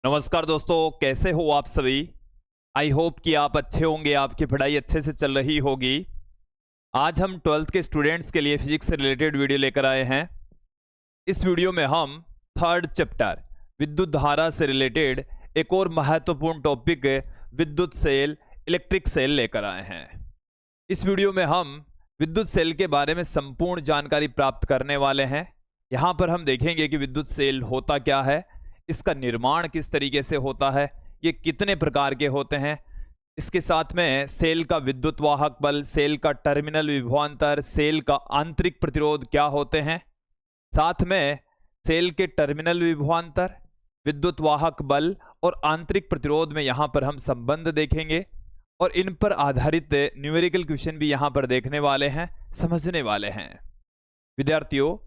नमस्कार दोस्तों, कैसे हो आप सभी। आई होप कि आप अच्छे होंगे, आपकी पढ़ाई अच्छे से चल रही होगी। आज हम 12th के स्टूडेंट्स के लिए फिजिक्स से रिलेटेड वीडियो लेकर आए हैं। इस वीडियो में हम थर्ड चैप्टर विद्युत धारा से रिलेटेड एक और महत्वपूर्ण टॉपिक विद्युत सेल, इलेक्ट्रिक सेल लेकर आए हैं। इस वीडियो में हम विद्युत सेल के बारे में संपूर्ण जानकारी प्राप्त करने वाले हैं। यहाँ पर हम देखेंगे कि विद्युत सेल होता क्या है, इसका निर्माण किस तरीके से होता है, ये कितने प्रकार के होते हैं, इसके साथ में सेल का विद्युत वाहक बल, सेल का टर्मिनल विभवांतर, सेल का आंतरिक प्रतिरोध क्या होते हैं, साथ में सेल के टर्मिनल विभवांतर, विद्युत वाहक बल और आंतरिक प्रतिरोध में यहां पर हम संबंध देखेंगे और इन पर आधारित न्यूमेरिकल क्वेश्चन भी यहां पर देखने वाले हैं, समझने वाले हैं। विद्यार्थियों,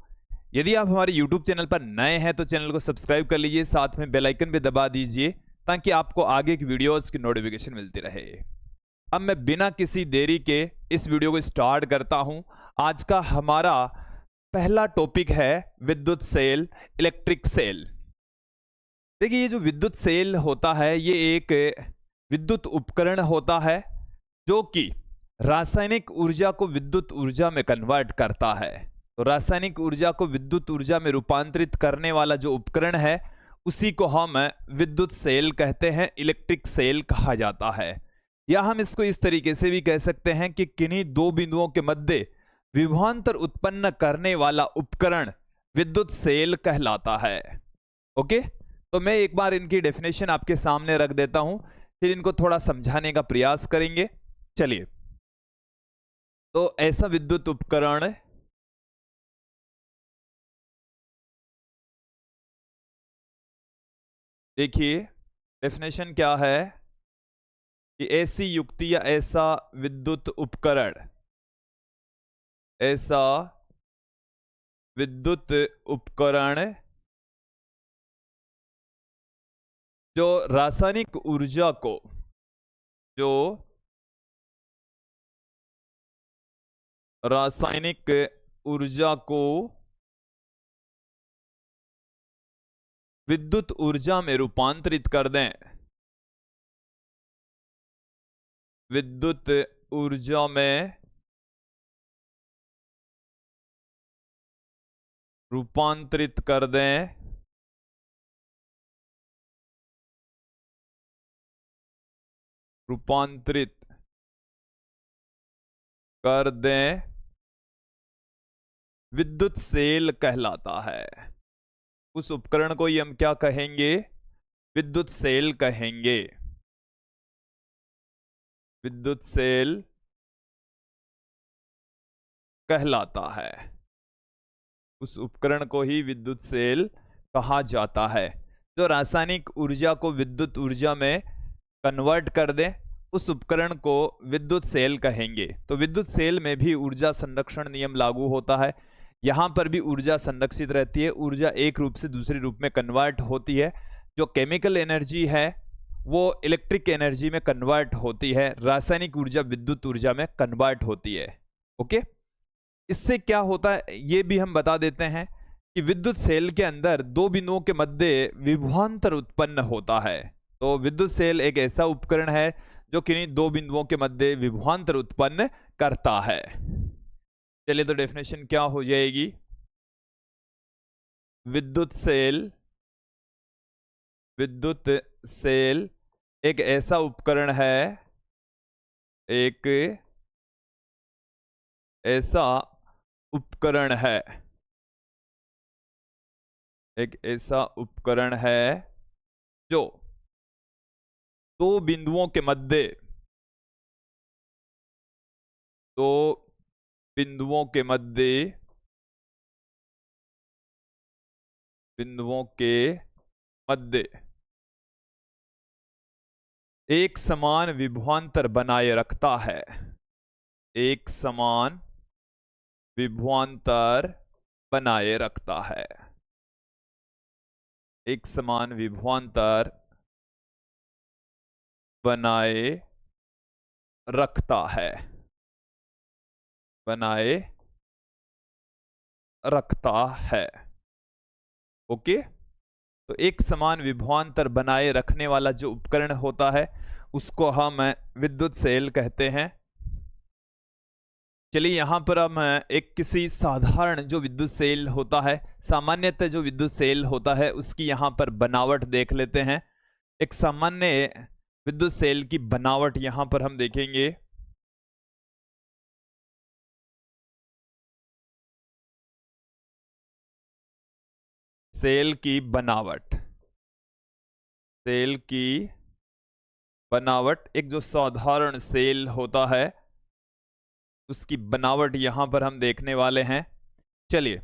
यदि आप हमारे YouTube चैनल पर नए हैं तो चैनल को सब्सक्राइब कर लीजिए, साथ में बेल आइकन भी दबा दीजिए ताकि आपको आगे की वीडियोस की नोटिफिकेशन मिलती रहे। अब मैं बिना किसी देरी के इस वीडियो को स्टार्ट करता हूं। आज का हमारा पहला टॉपिक है विद्युत सेल, इलेक्ट्रिक सेल। देखिए, ये जो विद्युत सेल होता है ये एक विद्युत उपकरण होता है जो कि रासायनिक ऊर्जा को विद्युत ऊर्जा में कन्वर्ट करता है। तो रासायनिक ऊर्जा को विद्युत ऊर्जा में रूपांतरित करने वाला जो उपकरण है उसी को हम विद्युत सेल कहते हैं, इलेक्ट्रिक सेल कहा जाता है। या हम इसको इस तरीके से भी कह सकते हैं कि किन्हीं दो बिंदुओं के मध्य विभवांतर उत्पन्न करने वाला उपकरण विद्युत सेल कहलाता है। ओके, तो मैं एक बार इनकी डेफिनेशन आपके सामने रख देता हूं, फिर इनको थोड़ा समझाने का प्रयास करेंगे। चलिए, तो ऐसा विद्युत उपकरण देखिए, डेफिनेशन क्या है कि ऐसी युक्ति या ऐसा विद्युत उपकरण, ऐसा विद्युत उपकरण जो रासायनिक ऊर्जा को, जो रासायनिक ऊर्जा को विद्युत ऊर्जा में रूपांतरित कर दें, विद्युत ऊर्जा में रूपांतरित कर दें, रूपांतरित कर दें, विद्युत सेल कहलाता है। उस उपकरण को ही हम क्या कहेंगे? विद्युत सेल कहेंगे। विद्युत सेल कहलाता है, उस उपकरण को ही विद्युत सेल कहा जाता है। जो रासायनिक ऊर्जा को विद्युत ऊर्जा में कन्वर्ट कर दे उस उपकरण को विद्युत सेल कहेंगे। तो विद्युत सेल में भी ऊर्जा संरक्षण नियम लागू होता है। यहां पर भी ऊर्जा संरक्षित रहती है, ऊर्जा एक रूप से दूसरे रूप में कन्वर्ट होती है। जो केमिकल एनर्जी है वो इलेक्ट्रिक एनर्जी में कन्वर्ट होती है, रासायनिक ऊर्जा विद्युत ऊर्जा में कन्वर्ट होती है। ओके, इससे क्या होता है ये भी हम बता देते हैं कि विद्युत सेल के अंदर दो बिंदुओं के मध्य विभवांतर उत्पन्न होता है। तो विद्युत सेल एक ऐसा उपकरण है जो किन्हीं दो बिंदुओं के मध्य विभवांतर उत्पन्न करता है। चलिए, तो डेफिनेशन क्या हो जाएगी? विद्युत सेल, विद्युत सेल एक ऐसा उपकरण है, एक ऐसा उपकरण है, एक ऐसा उपकरण है जो दो बिंदुओं के मध्य, दो बिंदुओं के मध्य, बिंदुओं के मध्य एक समान विभवांतर बनाए रखता है, एक समान विभवांतर बनाए रखता है, एक समान विभवांतर बनाए रखता है, बनाए रखता है। ओके, तो एक समान विभवांतर बनाए रखने वाला जो उपकरण होता है उसको हम विद्युत सेल कहते हैं। चलिए यहाँ पर हम एक किसी साधारण जो विद्युत सेल होता है, सामान्यतः जो विद्युत सेल होता है उसकी यहाँ पर बनावट देख लेते हैं। एक सामान्य विद्युत सेल की बनावट यहाँ पर हम देखेंगे। सेल की बनावट, सेल की बनावट, एक जो साधारण सेल होता है उसकी बनावट यहां पर हम देखने वाले हैं। चलिए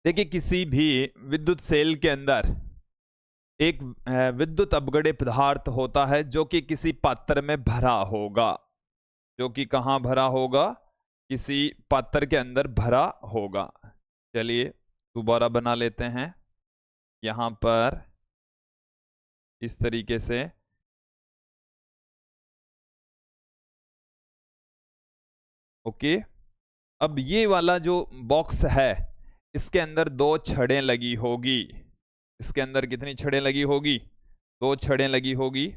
देखिए, किसी भी विद्युत सेल के अंदर एक विद्युत अपगड़े पदार्थ होता है जो कि किसी पात्र में भरा होगा, जो कि कहां भरा होगा, किसी पात्र के अंदर भरा होगा। चलिए दोबारा बना लेते हैं यहां पर इस तरीके से। ओके, अब ये वाला जो बॉक्स है इसके अंदर 2 छड़ें लगी होगी। इसके अंदर कितनी छड़ें लगी होगी? 2 छड़ें लगी होगी।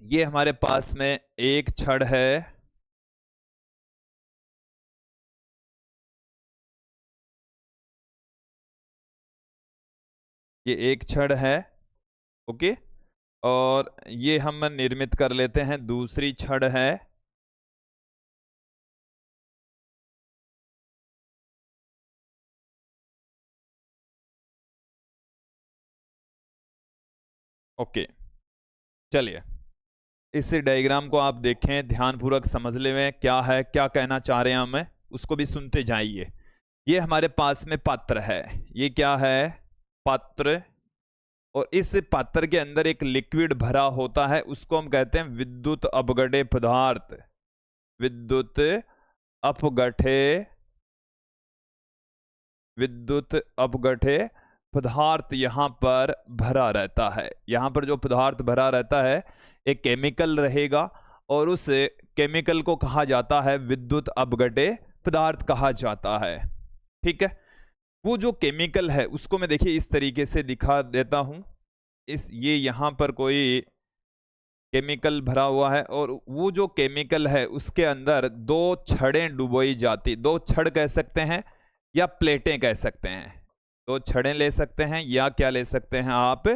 ये हमारे पास में एक छड़ है, ये एक छड़ है। ओके, और ये हम निर्मित कर लेते हैं, दूसरी छड़ है। ओके, चलिए इस डायग्राम को आप देखें, ध्यानपूर्वक समझ लें क्या है, क्या कहना चाह रहे हैं हमें, उसको भी सुनते जाइए। ये हमारे पास में पात्र है, ये क्या है? पात्र। और इस पात्र के अंदर एक लिक्विड भरा होता है, उसको हम कहते हैं विद्युत अपगढ़े पदार्थ। विद्युत अपगढ़े, विद्युत अपगढ़े पदार्थ यहां पर भरा रहता है। यहां पर जो पदार्थ भरा रहता है एक केमिकल रहेगा, और उस केमिकल को कहा जाता है विद्युत अपगढ़े पदार्थ कहा जाता है। ठीक है, वो जो केमिकल है उसको मैं देखिए इस तरीके से दिखा देता हूं। ये यहां पर कोई केमिकल भरा हुआ है, और वो जो केमिकल है उसके अंदर 2 छड़ें डुबोई जाती, 2 छड़ कह सकते हैं या प्लेटें कह सकते हैं। 2 छड़ें ले सकते हैं या क्या ले सकते हैं आप,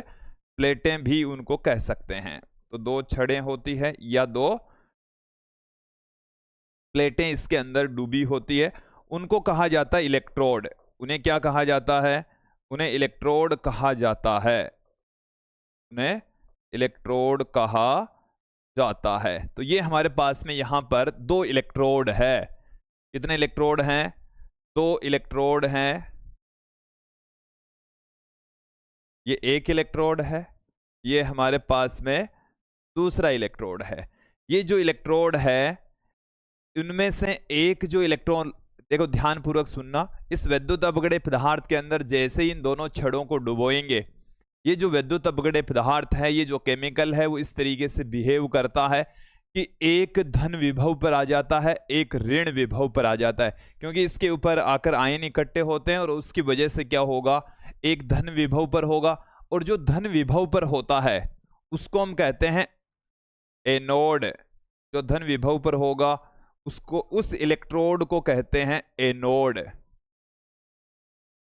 प्लेटें भी उनको कह सकते हैं। तो 2 छड़ें होती है या 2 प्लेटें इसके अंदर डूबी होती है, उनको कहा जाता है इलेक्ट्रोड। उन्हें क्या कहा जाता है? उन्हें इलेक्ट्रोड कहा जाता है, उन्हें इलेक्ट्रोड कहा जाता है। तो ये हमारे पास में यहां पर 2 इलेक्ट्रोड है। कितने इलेक्ट्रोड हैं? 2 इलेक्ट्रोड हैं। ये एक इलेक्ट्रोड है, ये हमारे पास में दूसरा इलेक्ट्रोड है। ये जो इलेक्ट्रोड है इनमें से एक जो इलेक्ट्रॉन, देखो ध्यानपूर्वक सुनना, इस विद्युत अपगढ़े पदार्थ के अंदर जैसे ही इन दोनों छड़ों को डुबोएंगे, ये जो विद्युत अपगढ़े पदार्थ है, ये जो केमिकल है, वो इस तरीके से बिहेव करता है कि एक धन विभव पर आ जाता है, एक ऋण विभव पर आ जाता है। क्योंकि इसके ऊपर आकर आयन इकट्ठे होते हैं और उसकी वजह से क्या होगा, एक धन विभव पर होगा। और जो धन विभव पर होता है उसको हम कहते हैं एनोड। जो धन विभव पर होगा उसको, उस इलेक्ट्रोड को कहते हैं एनोड।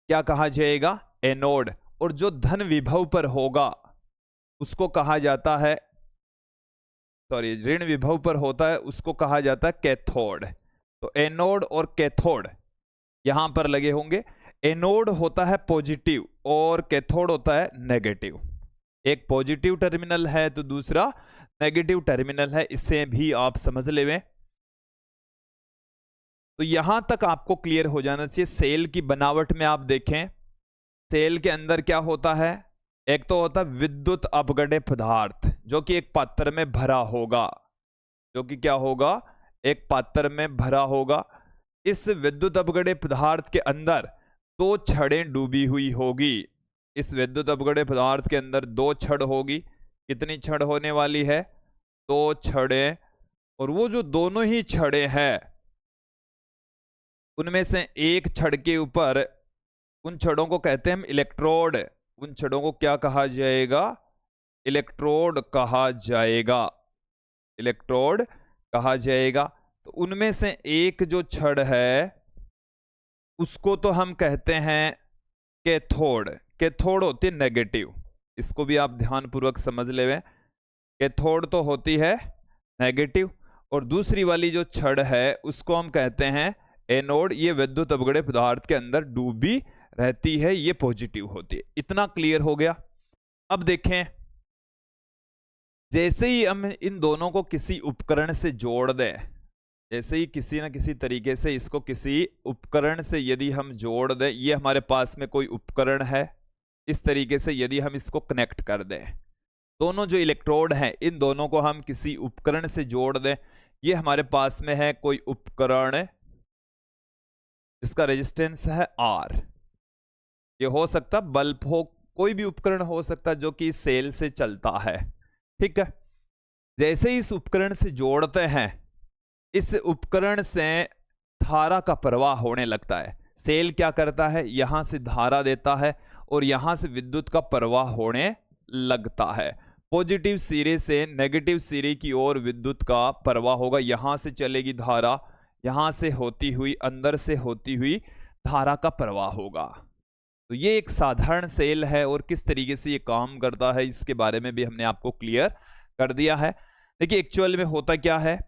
क्या कहा जाएगा? एनोड। और जो धन विभव पर होगा उसको कहा जाता है, सॉरी ऋण विभव पर होता है उसको कहा जाता है कैथोड। तो एनोड और कैथोड यहां पर लगे होंगे। एनोड होता है पॉजिटिव और कैथोड होता है नेगेटिव। एक पॉजिटिव टर्मिनल है तो दूसरा नेगेटिव टर्मिनल है, इससे भी आप समझ लें। तो यहां तक आपको क्लियर हो जाना चाहिए। सेल की बनावट में आप देखें, सेल के अंदर क्या होता है? एक तो होता है विद्युत अपगढ़े पदार्थ जो कि एक पात्र में भरा होगा, जो कि क्या होगा, एक पात्र में भरा होगा। इस विद्युत अपगढ़े पदार्थ के अंदर 2 छड़ें डूबी हुई होगी। इस विद्युत अपगढ़े पदार्थ के अंदर 2 छड़ होगी। कितनी छड़ होने वाली है? 2 छड़ें। और वो जो दोनों ही छड़ें हैं उनमें से एक छड़ के ऊपर उन छड़ों को कहते हैं हम इलेक्ट्रोड। उन छड़ों को क्या कहा जाएगा? इलेक्ट्रोड कहा जाएगा। इलेक्ट्रोड कहा जाएगा। तो उनमें से एक जो छड़ है उसको तो हम कहते हैं कैथोड। कैथोड होती है नेगेटिव, इसको भी आप ध्यान पूर्वक समझ ले। कैथोड तो होती है नेगेटिव, और दूसरी वाली जो छड़ है उसको हम कहते हैं एनोड। ये विद्युत अपगड़े पदार्थ के अंदर डूबी रहती है, ये पॉजिटिव होती है। इतना क्लियर हो गया। अब देखें, जैसे ही हम इन दोनों को किसी उपकरण से जोड़ दें, जैसे ही किसी ना किसी तरीके से इसको किसी उपकरण से यदि हम जोड़ दें, ये हमारे पास में कोई उपकरण है, इस तरीके से यदि हम इसको कनेक्ट कर दें, दोनों जो इलेक्ट्रोड हैं इन दोनों को हम किसी उपकरण से जोड़ दें, ये हमारे पास में है कोई उपकरण, इसका रेजिस्टेंस है R। ये हो सकता बल्ब हो, कोई भी उपकरण हो सकता जो कि सेल से चलता है, ठीक है। जैसे ही इस उपकरण से जोड़ते हैं, इस उपकरण से धारा का प्रवाह होने लगता है। सेल क्या करता है, यहां से धारा देता है और यहां से विद्युत का प्रवाह होने लगता है। पॉजिटिव सिरे से नेगेटिव सिरे की ओर विद्युत का प्रवाह होगा। यहां से चलेगी धारा, यहां से होती हुई, अंदर से होती हुई धारा का प्रवाह होगा। तो ये एक साधारण सेल है और किस तरीके से ये काम करता है इसके बारे में भी हमने आपको क्लियर कर दिया है। देखिए एक्चुअल में होता क्या है,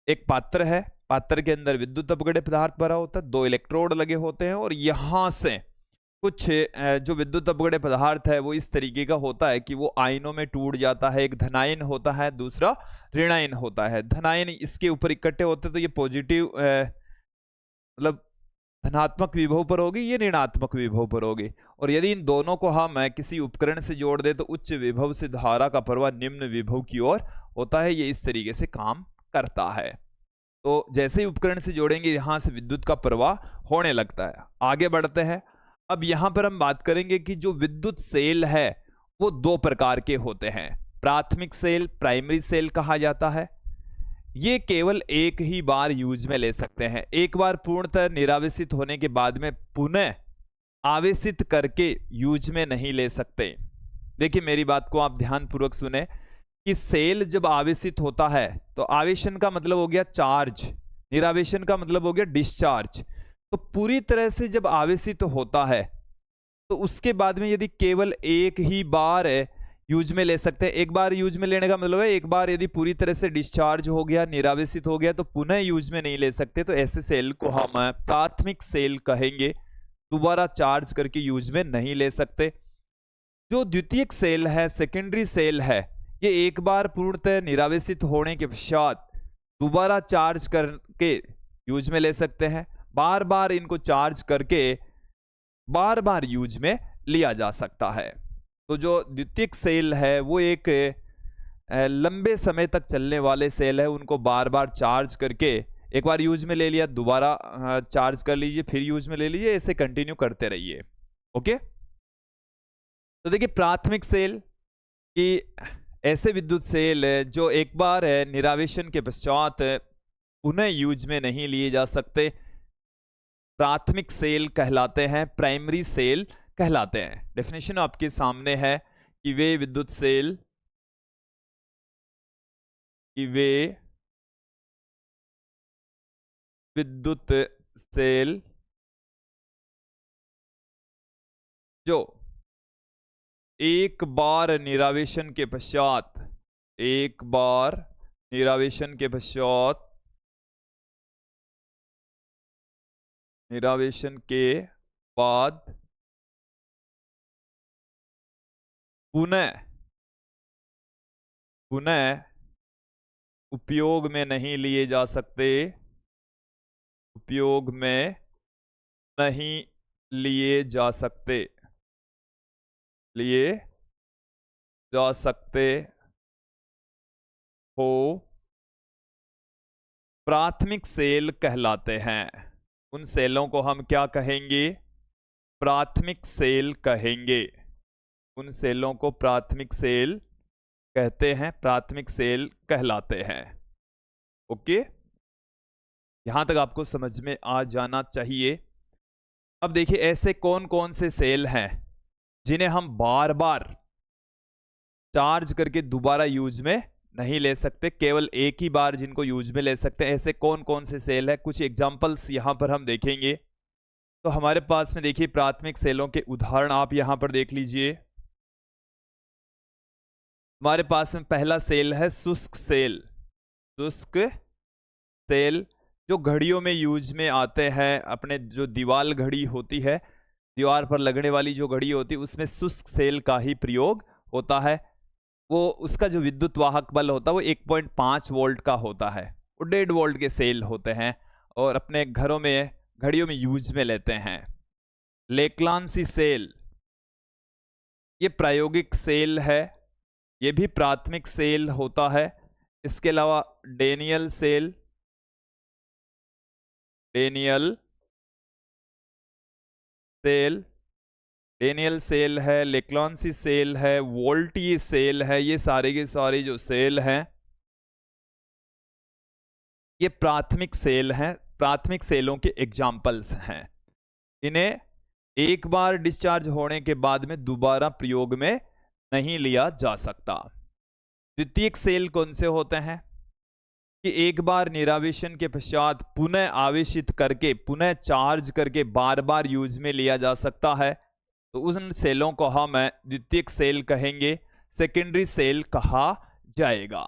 एक पात्र है, पात्र के अंदर विद्युत अपगड़े पदार्थ भरा होता है, दो इलेक्ट्रोड लगे होते हैं और यहां से कुछ जो विद्युत अपगड़े पदार्थ है वो इस तरीके का होता है कि वो आयनों में टूट जाता है। एक धनायन होता है, दूसरा ऋणायन होता है। धनायन इसके ऊपर इकट्ठे होते हैं तो ये पॉजिटिव मतलब धनात्मक विभव पर होगी, ये ऋणात्मक विभव पर होगी। और यदि इन दोनों को हम किसी उपकरण से जोड़ दे तो उच्च विभव से धारा का प्रवाह निम्न विभव की ओर होता है। ये इस तरीके से काम करता है। तो जैसे ही उपकरण से जोड़ेंगे यहां से विद्युत का प्रवाह होने लगता है। आगे बढ़ते हैं। अब यहां पर हम बात करेंगे कि जो विद्युत सेल है वो दो प्रकार के होते हैं। प्राथमिक सेल, प्राइमरी सेल कहा जाता है। ये केवल एक ही बार यूज में ले सकते हैं। एक बार पूर्णतः निरावेशित होने के बाद में पुनः आवेशित करके यूज में नहीं ले सकते। देखिए मेरी बात को आप ध्यान पूर्वक सुने कि सेल जब आवेशित होता है तो आवेशन का मतलब हो गया चार्ज, निरावेशन का मतलब हो गया डिस्चार्ज। तो पूरी तरह से जब आवेशित होता है तो उसके बाद में यदि केवल एक ही बार यूज में ले सकते हैं। एक बार यूज में लेने का मतलब है एक बार यदि पूरी तरह से डिस्चार्ज हो गया, निरावेशित हो गया तो पुनः यूज में नहीं ले सकते। तो ऐसे सेल को हम प्राथमिक सेल कहेंगे, दोबारा चार्ज करके यूज में नहीं ले सकते। जो द्वितीयक सेल है, सेकेंडरी सेल है, ये एक बार पूर्णतः निरावेशित होने के पश्चात दोबारा चार्ज करके यूज में ले सकते हैं। बार बार इनको चार्ज करके बार बार यूज में लिया जा सकता है। तो जो द्वितीयक सेल है वो एक लंबे समय तक चलने वाले सेल है। उनको बार बार चार्ज करके एक बार यूज में ले लिया, दोबारा चार्ज कर लीजिए, फिर यूज में ले लीजिए, ऐसे कंटिन्यू करते रहिए। ओके, तो देखिए प्राथमिक सेल की ऐसे विद्युत सेल जो एक बार निरावेशन के पश्चात पुनः यूज में नहीं लिए जा सकते, प्राथमिक सेल कहलाते हैं, प्राइमरी सेल कहलाते हैं। डेफिनेशन आपके सामने है कि वे विद्युत सेल जो एक बार निरावेशन के पश्चात निरावेशन के बाद पुनः उपयोग में नहीं लिए जा सकते, हो प्राथमिक सेल कहलाते हैं। उन सेलों को हम क्या कहेंगे? प्राथमिक सेल कहेंगे। उन सेलों को प्राथमिक सेल कहते हैं, प्राथमिक सेल कहलाते हैं। ओके, यहां तक आपको समझ में आ जाना चाहिए। अब देखिए ऐसे कौन कौन से सेल हैं जिन्हें हम बार बार चार्ज करके दोबारा यूज में नहीं ले सकते, केवल एक ही बार जिनको यूज में ले सकते हैं। ऐसे कौन कौन से सेल है, कुछ एग्जांपल्स यहां पर हम देखेंगे। तो हमारे पास में देखिए प्राथमिक सेलों के उदाहरण आप यहां पर देख लीजिए। हमारे पास में पहला सेल है शुष्क सेल। शुष्क सेल जो घड़ियों में यूज में आते हैं, अपने जो दीवार घड़ी होती है, दीवार पर लगने वाली जो घड़ी होती है, उसमें शुष्क सेल का ही प्रयोग होता है। वो उसका जो विद्युत वाहक बल होता है वो 1.5 वोल्ट का होता है। वो 1.5 वोल्ट के सेल होते हैं और अपने घरों में घड़ियों में यूज में लेते हैं। लेक्लांसी सेल ये प्रायोगिक सेल है, ये भी प्राथमिक सेल होता है। इसके अलावा Daniell cell, Daniell cell, Daniell cell है, लेक्लांसी सेल है, वोल्टी सेल है, ये सारे के सारे जो सेल हैं ये प्राथमिक सेल हैं, प्राथमिक सेलों के एग्जाम्पल्स हैं। इन्हें एक बार डिस्चार्ज होने के बाद में दोबारा प्रयोग में नहीं लिया जा सकता। द्वितीयक सेल कौन से होते हैं कि एक बार निरावेशन के पश्चात पुनः आवेशित करके, पुनः चार्ज करके बार बार यूज में लिया जा सकता है। तो उन सेलों को हम द्वितीयक सेल कहेंगे, सेकेंडरी सेल कहा जाएगा।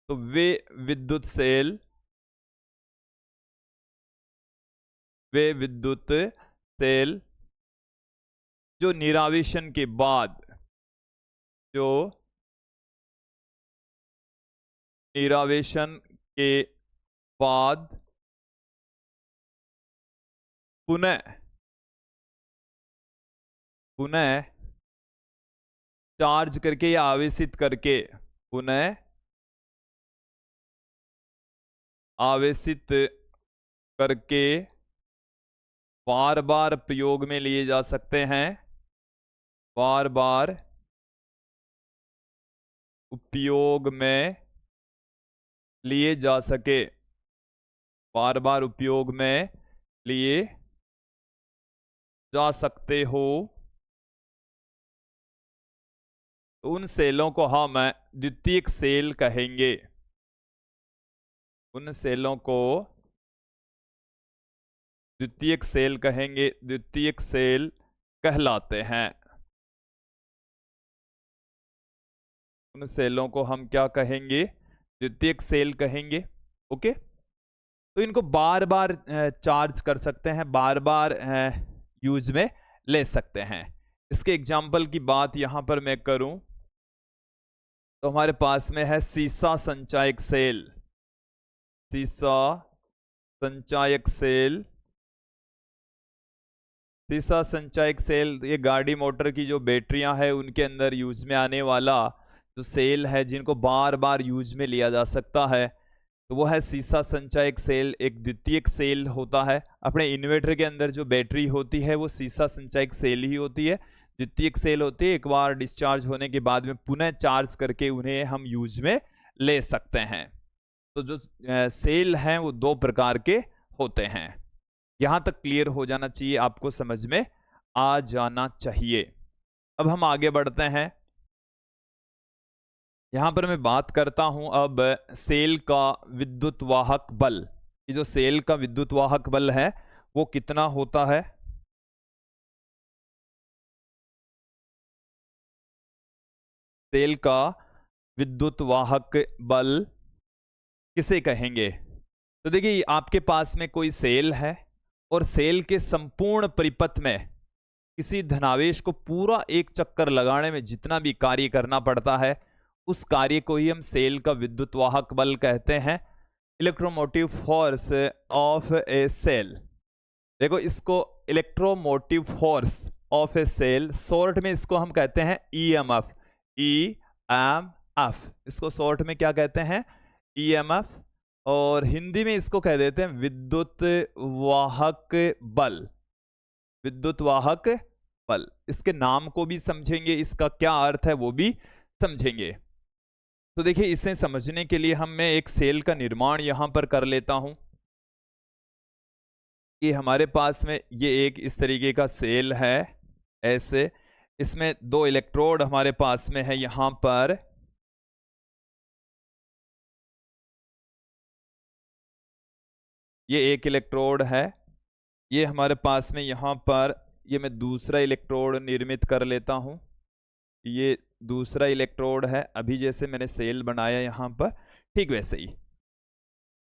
तो वे विद्युत सेल, वे विद्युत सेल जो निरावेशन के बाद, जो निरावेशन के बाद पुनः चार्ज करके या आवेशित करके, पुनः आवेशित करके बार बार प्रयोग में लिए जा सकते हैं, बार बार उपयोग में लिए जा सके, बार बार उपयोग में लिए जा सकते हो। तो उन सेलों को हम द्वितीयक सेल कहेंगे, उन सेलों को द्वितीयक सेल कहेंगे, द्वितीयक सेल कहलाते हैं। उन सेलों को हम क्या कहेंगे, द्वितीयक सेल कहेंगे। ओके, तो इनको बार बार चार्ज कर सकते हैं, बार बार यूज में ले सकते हैं। इसके एग्जाम्पल की बात यहां पर मैं करूं तो हमारे पास में है सीसा संचायक सेल, सीसा संचायक सेल। सीसा संचायक सेल ये गाड़ी मोटर की जो बैटरियां हैं उनके अंदर यूज में आने वाला जो सेल है, जिनको बार बार यूज में लिया जा सकता है, तो वो है सीसा संचायक सेल। एक द्वितीयक सेल होता है। अपने इन्वर्टर के अंदर जो बैटरी होती है वो सीसा संचायक सेल ही होती है। द्वितीयक सेल होती है, एक बार डिस्चार्ज होने के बाद में पुनः चार्ज करके उन्हें हम यूज में ले सकते हैं। तो जो सेल हैं वो दो प्रकार के होते हैं। यहां तक क्लियर हो जाना चाहिए, आपको समझ में आ जाना चाहिए। अब हम आगे बढ़ते हैं। यहां पर मैं बात करता हूं अब सेल का विद्युत वाहक बल। ये जो सेल का विद्युत वाहक बल है वो कितना होता है। सेल का विद्युत वाहक बल किसे कहेंगे। तो देखिए आपके पास में कोई सेल है और सेल के संपूर्ण परिपथ में किसी धनावेश को पूरा एक चक्कर लगाने में जितना भी कार्य करना पड़ता है उस कार्य को ही हम सेल का विद्युत वाहक बल कहते हैं। Electromotive force of a cell. देखो इसको electromotive force of a cell, short में इसको हम कहते हैं ईएमएफ। ईएमएफ इसको शॉर्ट में क्या कहते हैं, ईएमएफ, और हिंदी में इसको कह देते हैं विद्युत वाहक बल। विद्युत वाहक बल, इसके नाम को भी समझेंगे, इसका क्या अर्थ है वो भी समझेंगे। तो देखिए इसे समझने के लिए मैं एक सेल का निर्माण यहां पर कर लेता हूं। कि हमारे पास में ये एक इस तरीके का सेल है ऐसे, इसमें दो इलेक्ट्रोड हमारे पास में है यहां पर, ये एक इलेक्ट्रोड है, ये हमारे पास में यहां पर, ये मैं दूसरा इलेक्ट्रोड निर्मित कर लेता हूं, ये दूसरा इलेक्ट्रोड है, अभी जैसे मैंने सेल बनाया यहां पर, ठीक वैसे ही।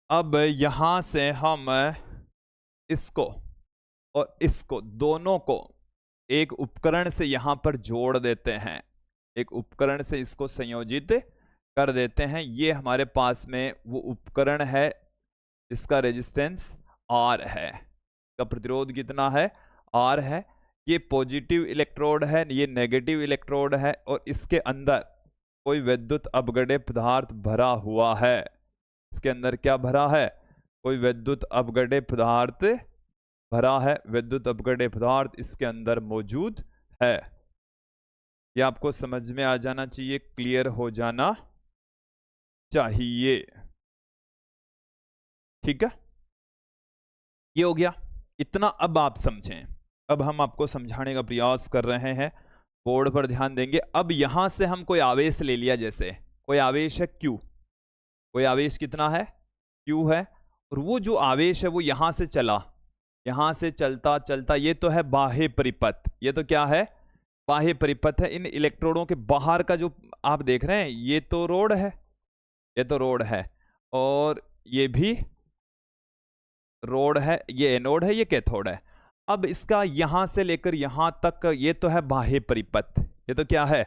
अब यहां से हम इसको और इसको दोनों को एक उपकरण से यहां पर जोड़ देते हैं, एक उपकरण से इसको संयोजित कर देते हैं। ये हमारे पास में वो उपकरण है, इसका रेजिस्टेंस R है, इसका प्रतिरोध कितना है, R है। ये पॉजिटिव इलेक्ट्रोड है, ये नेगेटिव इलेक्ट्रोड है, और इसके अंदर कोई विद्युत अपगड्य पदार्थ भरा हुआ है। इसके अंदर क्या भरा है, कोई विद्युत अपगड्य पदार्थ भरा है, विद्युत अपगड्य पदार्थ इसके अंदर मौजूद है। ये आपको समझ में आ जाना चाहिए, क्लियर हो जाना चाहिए, ठीक है। ये हो गया इतना, अब आप समझें, अब हम आपको समझाने का प्रयास कर रहे हैं, बोर्ड पर ध्यान देंगे। अब यहां से हम कोई आवेश ले लिया, जैसे कोई आवेश है Q, कोई आवेश कितना है, Q है, और वो जो आवेश है वो यहां से चला, यहां से चलता चलता, ये तो है बाह्य परिपथ, ये तो क्या है, बाह्य परिपथ है। इन इलेक्ट्रोडों के बाहर का जो आप देख रहे हैं, ये तो रोड है, ये तो रोड है, और ये भी रोड है, ये एनोड है, ये कैथोड है। अब इसका यहां से लेकर यहां तक, ये तो है बाह्य परिपथ, ये तो क्या है,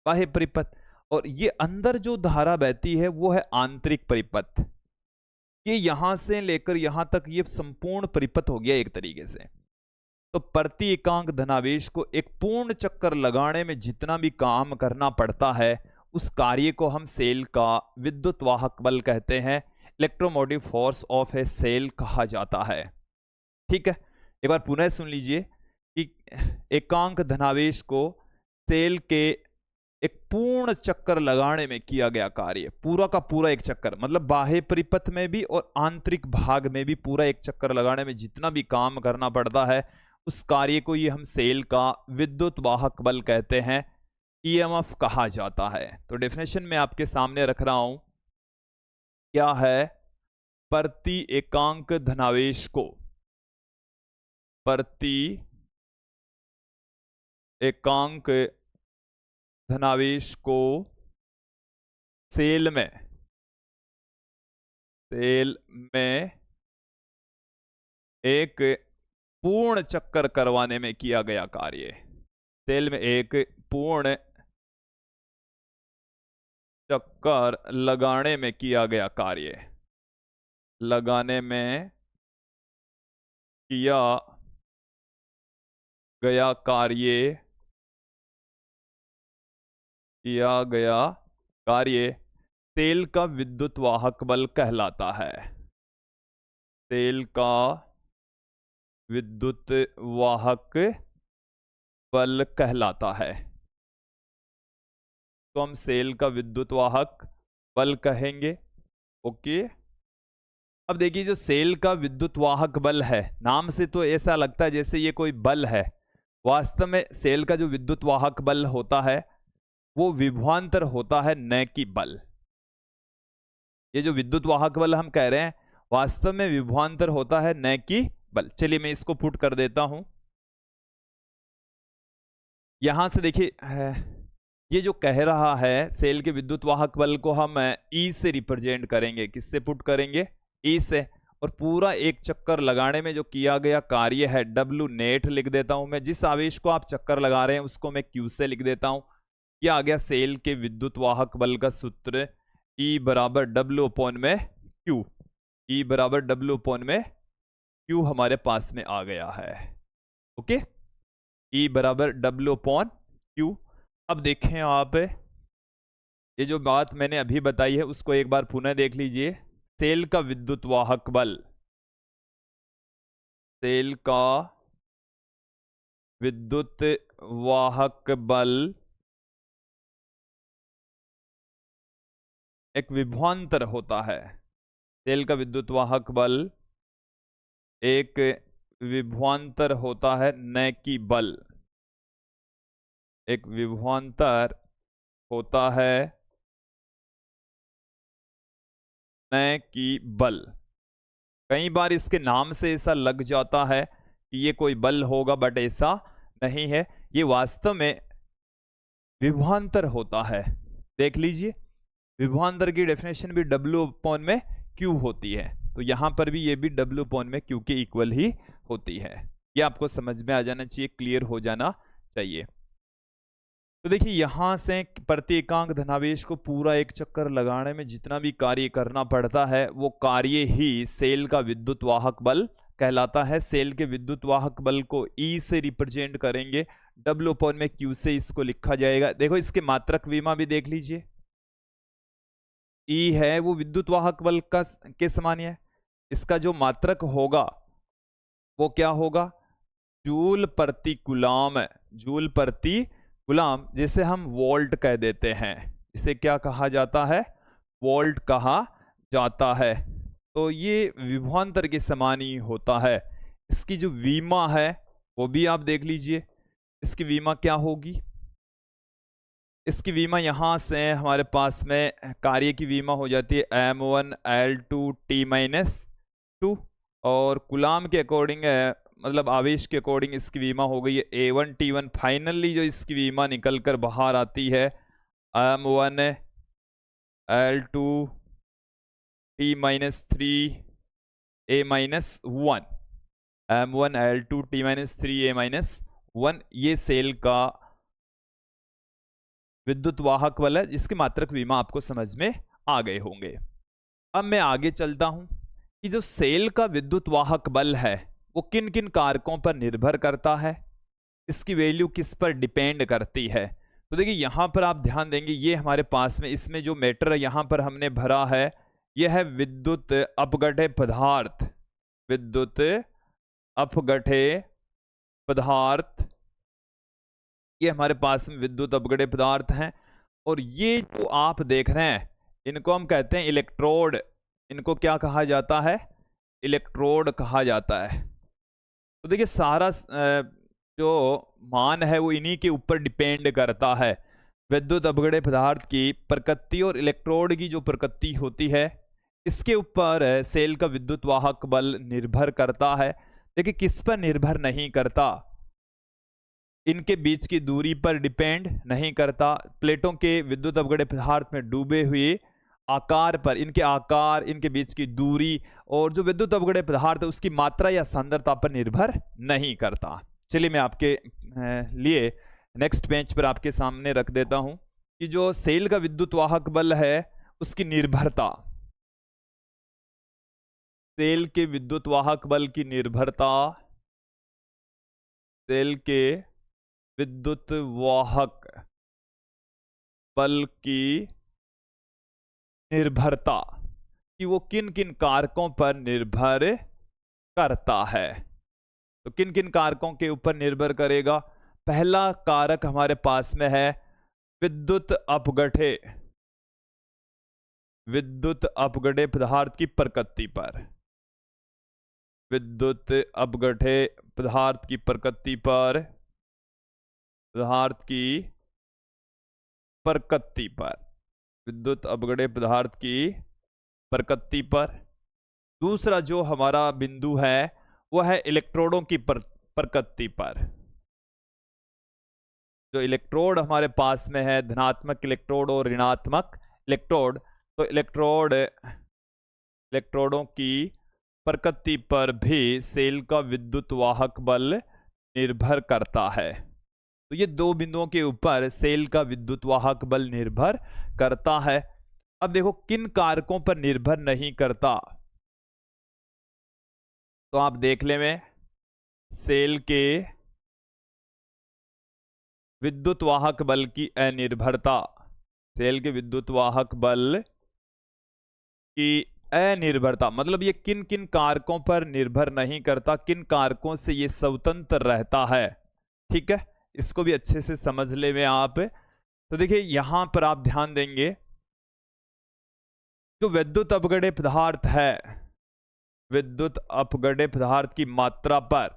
बाह्य परिपथ, और ये अंदर जो धारा बहती है वो है आंतरिक परिपथ। ये यहां से लेकर यहां तक ये संपूर्ण परिपथ हो गया एक तरीके से। तो प्रति एकांक धनावेश को एक पूर्ण चक्कर लगाने में जितना भी काम करना पड़ता है, उस कार्य को हम सेल का विद्युत वाहक बल कहते हैं, electromotive force of a cell कहा जाता है, ठीक है। एक बार पुनः सुन लीजिए कि एकांक धनावेश को सेल के एक पूर्ण चक्कर लगाने में किया गया कार्य, पूरा का पूरा एक चक्कर, मतलब बाह्य परिपथ में भी और आंतरिक भाग में भी पूरा एक चक्कर लगाने में जितना भी काम करना पड़ता है, उस कार्य को ये हम सेल का विद्युत वाहक बल कहते हैं, ईएमएफ कहा जाता है। तो डेफिनेशन में आपके सामने रख रहा हूं, क्या है, प्रति एकांक धनावेश को, प्रति एकांक धनावेश को सेल में एक पूर्ण चक्कर करवाने में किया गया कार्य, सेल में एक पूर्ण चक्कर लगाने में किया गया कार्य, लगाने में किया गया कार्य, किया गया कार्य सेल का विद्युत वाहक बल कहलाता है, सेल का विद्युत वाहक बल कहलाता है। तो हम सेल का विद्युत वाहक बल कहेंगे, ओके। अब देखिए, जो सेल का विद्युत वाहक बल है, नाम से तो ऐसा लगता है जैसे ये कोई बल है, वास्तव में सेल का जो विद्युत वाहक बल होता है वो विभवांतर होता है, न कि बल। ये जो विद्युत वाहक बल हम कह रहे हैं वास्तव में विभवांतर होता है, न कि बल। चलिए मैं इसको पुट कर देता हूं, यहां से देखिए, ये जो कह रहा है सेल के विद्युत वाहक बल को हम ई से रिप्रेजेंट करेंगे, किससे पुट करेंगे, ई से, और पूरा एक चक्कर लगाने में जो किया गया कार्य है W नेट लिख देता हूं मैं, जिस आवेश को आप चक्कर लगा रहे हैं उसको मैं Q से लिख देता हूं। यह आ गया सेल के विद्युत वाहक बल का सूत्र, E बराबर W अपॉन में Q, E बराबर W अपॉन में Q हमारे पास में आ गया है, ओके। E बराबर W अपॉन Q। अब देखें आप, ये जो बात मैंने अभी बताई है उसको एक बार पुनः देख लीजिए। सेल का विद्युत वाहक बल, सेल का विद्युत वाहक बल एक विभवांतर होता है, सेल का विद्युत वाहक बल एक विभवांतर होता है न कि बल। एक विभवांतर होता है न कि बल। कई बार इसके नाम से ऐसा लग जाता है कि ये कोई बल होगा, बट ऐसा नहीं है, ये वास्तव में विभवांतर होता है। देख लीजिए, विभवांतर की डेफिनेशन भी W अपॉन में Q होती है, तो यहां पर भी ये भी W अपॉन में Q के इक्वल ही होती है। ये आपको समझ में आ जाना चाहिए, क्लियर हो जाना चाहिए। तो देखिए, यहां से प्रति एकांक धनावेश को पूरा एक चक्कर लगाने में जितना भी कार्य करना पड़ता है, वो कार्य ही सेल का विद्युत वाहक बल कहलाता है। सेल के विद्युत वाहक बल को E से रिप्रेजेंट करेंगे, W अपॉन में Q से इसको लिखा जाएगा। देखो, इसके मात्रक विमा भी देख लीजिए, E है वो विद्युत वाहक बल का के समान है। इसका जो मात्रक होगा वो क्या होगा? जूल प्रति कूलाम। जूल प्रति कूलाम, जिसे हम वोल्ट कह देते हैं, इसे क्या कहा जाता है? वोल्ट कहा जाता है। तो ये विभवांतर के समान ही होता है। इसकी जो विमा है वो भी आप देख लीजिए, इसकी विमा क्या होगी? इसकी विमा यहां से हमारे पास में कार्य की विमा हो जाती है M1 L2 T-2, और कूलाम के अकॉर्डिंग मतलब आवेश के अकॉर्डिंग इसकी विमा हो गई है A1 T1। फाइनली जो इसकी विमा निकल कर बाहर आती है M1 L2 T-3 A-1। M1 L2 T-3 A-1, ये सेल का विद्युत वाहक बल है, जिसके मात्रक विमा आपको समझ में आ गए होंगे। अब मैं आगे चलता हूं कि जो सेल का विद्युत वाहक बल है वो किन किन कारकों पर निर्भर करता है, इसकी वैल्यू किस पर डिपेंड करती है। तो देखिए, यहां पर आप ध्यान देंगे, ये हमारे पास में इसमें जो मैटर यहां पर हमने भरा है, यह है विद्युत अपघट्य पदार्थ। विद्युत अपघट्य पदार्थ, ये हमारे पास में विद्युत अपघट्य पदार्थ हैं। और ये जो आप देख रहे हैं, इनको हम कहते हैं इलेक्ट्रोड। इनको क्या कहा जाता है? इलेक्ट्रोड कहा जाता है। तो देखिए, सारा जो मान है वो इन्हीं के ऊपर डिपेंड करता है। विद्युत अपघट्य पदार्थ की प्रकृति और इलेक्ट्रोड की जो प्रकृति होती है, इसके ऊपर सेल का विद्युत वाहक बल निर्भर करता है। देखिए, किस पर निर्भर नहीं करता? इनके बीच की दूरी पर डिपेंड नहीं करता, प्लेटों के विद्युत अपघट्य पदार्थ में डूबे हुए आकार पर, इनके आकार, इनके बीच की दूरी, और जो विद्युत अपघट्य पदार्थ है उसकी मात्रा या सांद्रता पर निर्भर नहीं करता। चलिए, मैं आपके लिए नेक्स्ट पेज पर आपके सामने रख देता हूं कि जो सेल का विद्युत वाहक बल है उसकी निर्भरता, सेल के विद्युत वाहक बल की निर्भरता, सेल के विद्युत वाहक बल की निर्भरता कि वो किन किन कारकों पर निर्भर करता है। तो किन किन कारकों के ऊपर निर्भर करेगा? पहला कारक हमारे पास में है विद्युत अपघट्य, विद्युत अपघट्य पदार्थ की प्रकृति पर। विद्युत अपघट्य पदार्थ की प्रकृति पर, पदार्थ की प्रकृति पर, विद्युत अपघट्य पदार्थ की प्रकृति पर। दूसरा जो हमारा बिंदु है वह है इलेक्ट्रोडों की प्रकृति पर। जो इलेक्ट्रोड हमारे पास में है, धनात्मक इलेक्ट्रोड और ऋणात्मक इलेक्ट्रोड, तो इलेक्ट्रोडों की प्रकृति पर भी सेल का विद्युत वाहक बल निर्भर करता है। तो ये दो बिंदुओं के ऊपर सेल का विद्युत वाहक बल निर्भर करता है। अब देखो, किन कारकों पर निर्भर नहीं करता? तो आप देख ले में सेल के विद्युत वाहक बल की अनिर्भरता, सेल के विद्युत वाहक बल की अनिर्भरता मतलब ये किन किन कारकों पर निर्भर नहीं करता, किन कारकों से ये स्वतंत्र रहता है। ठीक है, इसको भी अच्छे से समझ ले में आप। तो देखिए, यहां पर आप ध्यान देंगे, जो विद्युत अपघट्य पदार्थ है विद्युत अपघटे पदार्थ की मात्रा पर,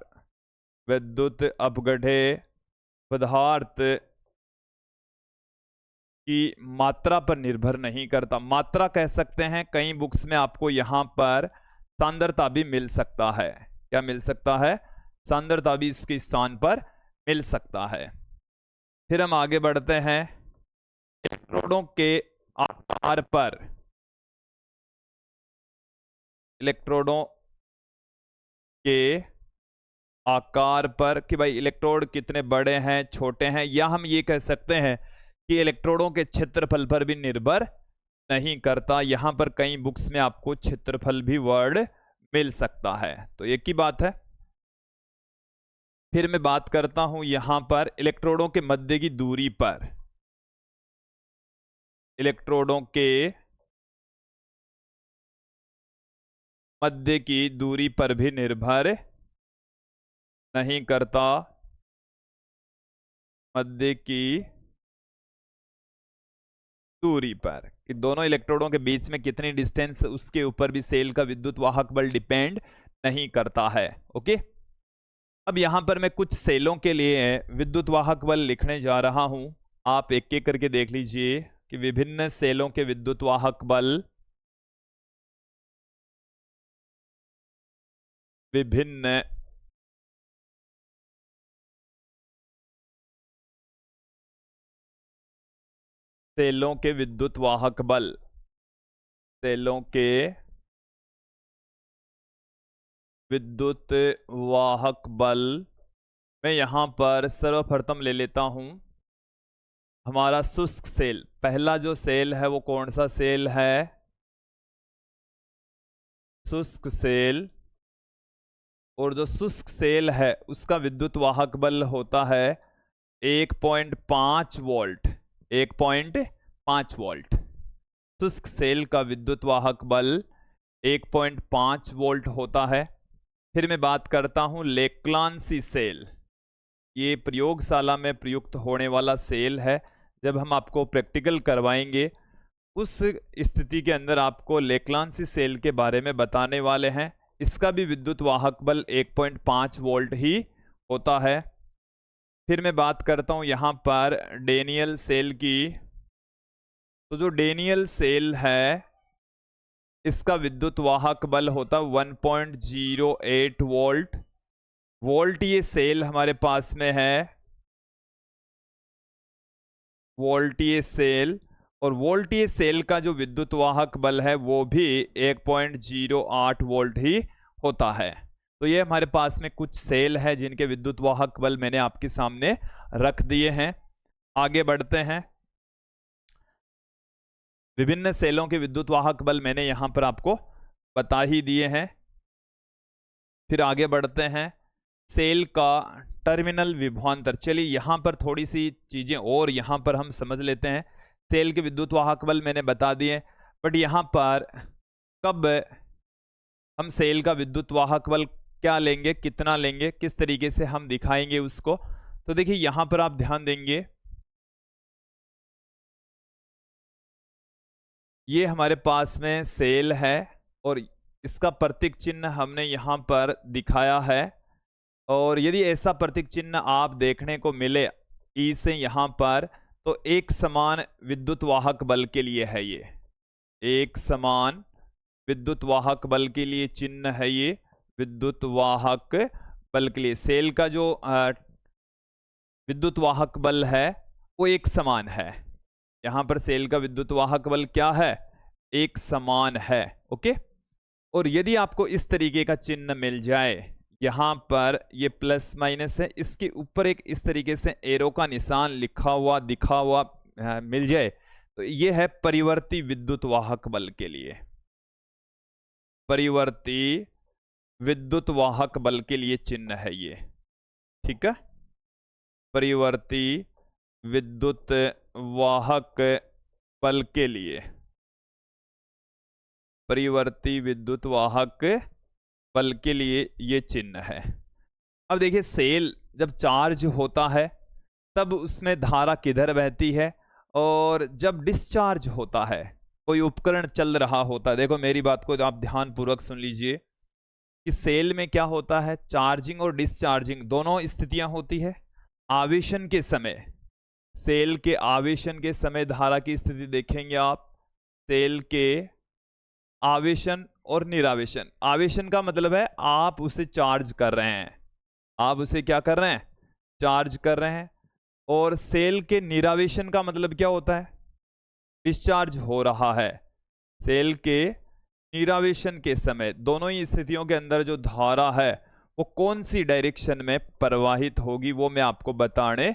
विद्युत अपघटे पदार्थ की मात्रा पर निर्भर नहीं करता। मात्रा कह सकते हैं, कई बुक्स में आपको यहां पर सांद्रता भी मिल सकता है। क्या मिल सकता है? सांद्रता भी इसके स्थान पर मिल सकता है। फिर हम आगे बढ़ते हैं। इलेक्ट्रोडों के आकार पर, इलेक्ट्रोडों के आकार पर कि भाई इलेक्ट्रोड कितने बड़े हैं, छोटे हैं, या हम ये कह सकते हैं कि इलेक्ट्रोडों के क्षेत्रफल पर भी निर्भर नहीं करता। यहां पर कई बुक्स में आपको क्षेत्रफल भी वर्ड मिल सकता है, तो एक ही बात है। फिर मैं बात करता हूं यहां पर इलेक्ट्रोडों के मध्य की दूरी पर, इलेक्ट्रोडों के मध्य की दूरी पर भी निर्भर नहीं करता। मध्य की दूरी पर कि दोनों इलेक्ट्रोडों के बीच में कितनी डिस्टेंस, उसके ऊपर भी सेल का विद्युत वाहक बल डिपेंड नहीं करता है। ओके, अब यहां पर मैं कुछ सेलों के लिए विद्युत वाहक बल लिखने जा रहा हूं। आप एक एक करके देख लीजिए कि विभिन्न सेलों के विद्युत वाहक बल, विभिन्न सेलों के विद्युत वाहक बल, सेलों के विद्युत वाहक बल, मैं यहां पर सर्वप्रथम ले लेता हूं हमारा शुष्क सेल। पहला जो सेल है वो कौन सा सेल है? शुष्क सेल। और जो शुष्क सेल है उसका विद्युत वाहक बल होता है 1.5 वोल्ट, 1.5 वोल्ट। शुष्क सेल का विद्युत वाहक बल 1.5 वोल्ट होता है। फिर मैं बात करता हूं लेक्लांसी सेल। ये प्रयोगशाला में प्रयुक्त होने वाला सेल है। जब हम आपको प्रैक्टिकल करवाएंगे उस स्थिति के अंदर आपको लेक्लांसी सेल के बारे में बताने वाले हैं। इसका भी विद्युत वाहक बल 1.5 वोल्ट ही होता है। फिर मैं बात करता हूं यहां पर डेनियल सेल की। तो जो डेनियल सेल है इसका विद्युत वाहक बल होता है 1.08 वोल्ट। वोल्ट ये सेल हमारे पास में है, वोल्टीय सेल। और वोल्टीय सेल का जो विद्युत वाहक बल है वो भी 1.08 वोल्ट ही होता है। तो ये हमारे पास में कुछ सेल है जिनके विद्युत वाहक बल मैंने आपके सामने रख दिए हैं। आगे बढ़ते हैं। विभिन्न सेलों के विद्युत वाहक बल मैंने यहां पर आपको बता ही दिए हैं। फिर आगे बढ़ते हैं। सेल का टर्मिनल विभवांतर, चलिए यहां पर थोड़ी सी चीजें और यहां पर हम समझ लेते हैं। सेल के विद्युत वाहक बल मैंने बता दिए, बट यहां पर कब हम सेल का विद्युत वाहक बल क्या लेंगे, कितना लेंगे, किस तरीके से हम दिखाएंगे उसको। तो देखिए यहां पर आप ध्यान देंगे, ये हमारे पास में सेल है और इसका प्रतीक चिन्ह हमने यहां पर दिखाया है। और यदि ऐसा प्रतीक चिन्ह आप देखने को मिले ई से यहां पर, तो एक समान विद्युत वाहक बल के लिए है। ये एक समान विद्युत वाहक बल के लिए चिन्ह है। ये विद्युत वाहक बल के लिए सेल का जो विद्युत वाहक बल है वो एक समान है। यहां पर सेल का विद्युत वाहक बल क्या है? एक समान है। ओके, और यदि आपको इस तरीके का चिन्ह मिल जाए, यहां पर ये प्लस माइनस है, इसके ऊपर एक इस तरीके से एरो का निशान लिखा हुआ दिखा हुआ मिल जाए, तो ये है परिवर्ती विद्युत वाहक बल के लिए, परिवर्ती विद्युत वाहक बल के लिए चिन्ह है ये। ठीक है, परिवर्ती विद्युत वाहक बल के लिए, परिवर्ती विद्युत वाहक बल के लिए ये चिन्ह है। अब देखिए सेल जब चार्ज होता है तब उसमें धारा किधर बहती है, और जब डिस्चार्ज होता है, कोई उपकरण चल रहा होता है, देखो मेरी बात को आप ध्यान पूर्वक सुन लीजिए, कि सेल में क्या होता है, चार्जिंग और डिस्चार्जिंग दोनों स्थितियां होती है। आवेशन के समय, सेल के आवेशन के समय धारा की स्थिति देखेंगे आप, सेल के आवेशन और निरावेशन। आवेशन का मतलब है आप उसे चार्ज कर रहे हैं, आप उसे क्या कर रहे हैं, चार्ज कर रहे हैं। और सेल के निरावेशन का मतलब क्या होता है, डिस्चार्ज हो रहा है। सेल के निरावेशन के समय दोनों ही स्थितियों के अंदर जो धारा है वो कौन सी डायरेक्शन में प्रवाहित होगी वो मैं आपको बताने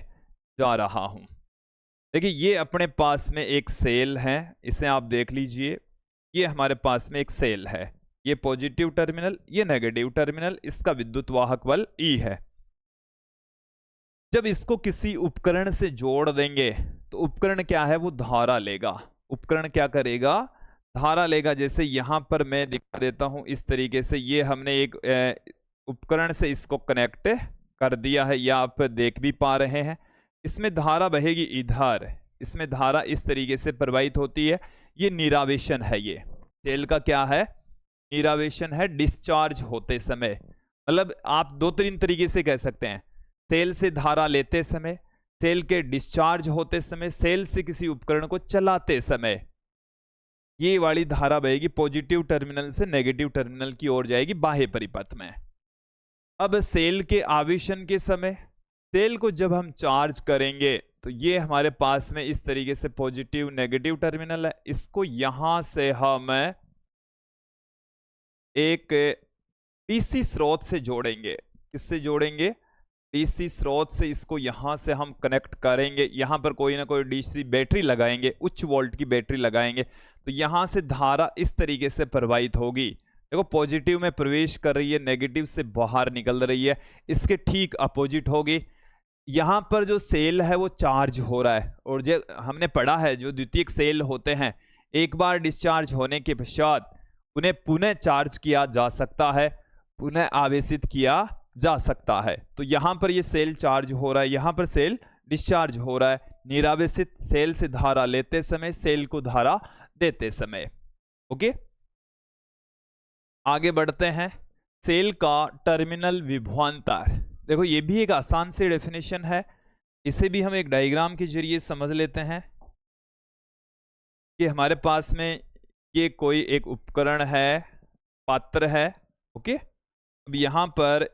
जा रहा हूं। देखिए ये अपने पास में एक सेल है, इसे आप देख लीजिए, ये हमारे पास में एक सेल है, ये पॉजिटिव टर्मिनल, ये नेगेटिव टर्मिनल, इसका विद्युत वाहक बल E है। जब इसको किसी उपकरण से जोड़ देंगे तो उपकरण क्या है, वो धारा लेगा। उपकरण क्या करेगा, धारा लेगा। जैसे यहां पर मैं दिखा देता हूं इस तरीके से, ये हमने एक उपकरण से इसको कनेक्ट कर दिया है, या आप देख भी पा रहे हैं। इसमें धारा बहेगी इधर, इसमें धारा इस तरीके से प्रवाहित होती है। ये निरावेशन है, ये सेल का क्या है, निरावेशन है। डिस्चार्ज होते समय, मतलब आप दो तीन तरीके से कह सकते हैं, सेल से धारा लेते समय, सेल के डिस्चार्ज होते समय, सेल से किसी उपकरण को चलाते समय, ये वाली धारा बहेगी पॉजिटिव टर्मिनल से नेगेटिव टर्मिनल की ओर जाएगी बाह्य परिपथ में। अब सेल के आवेशन के समय, सेल को जब हम चार्ज करेंगे तो ये हमारे पास में इस तरीके से पॉजिटिव नेगेटिव टर्मिनल है। इसको यहां से हम एक डीसी स्रोत से जोड़ेंगे। किससे जोड़ेंगे, डीसी स्रोत से इसको यहां से हम कनेक्ट करेंगे। यहां पर कोई ना कोई डीसी बैटरी लगाएंगे, उच्च वोल्ट की बैटरी लगाएंगे, तो यहां से धारा इस तरीके से प्रवाहित होगी। देखो पॉजिटिव में प्रवेश कर रही है, नेगेटिव से बाहर निकल रही है, इसके ठीक अपोजिट होगी। यहां पर जो सेल है वो चार्ज हो रहा है, और जो हमने पढ़ा है जो द्वितीयक सेल होते हैं, एक बार डिस्चार्ज होने के पश्चात उन्हें पुनः चार्ज किया जा सकता है, पुनः आवेशित किया जा सकता है। तो यहां पर ये सेल चार्ज हो रहा है, यहां पर सेल डिस्चार्ज हो रहा है। निरावेशित सेल से धारा लेते समय, सेल को धारा देते समय। ओके, आगे बढ़ते हैं। सेल का टर्मिनल विभवांतर, देखो ये भी एक आसान सी डेफिनेशन है, इसे भी हम एक डायग्राम के जरिए समझ लेते हैं कि हमारे पास में ये कोई एक उपकरण है, पात्र है। ओके, अब यहां पर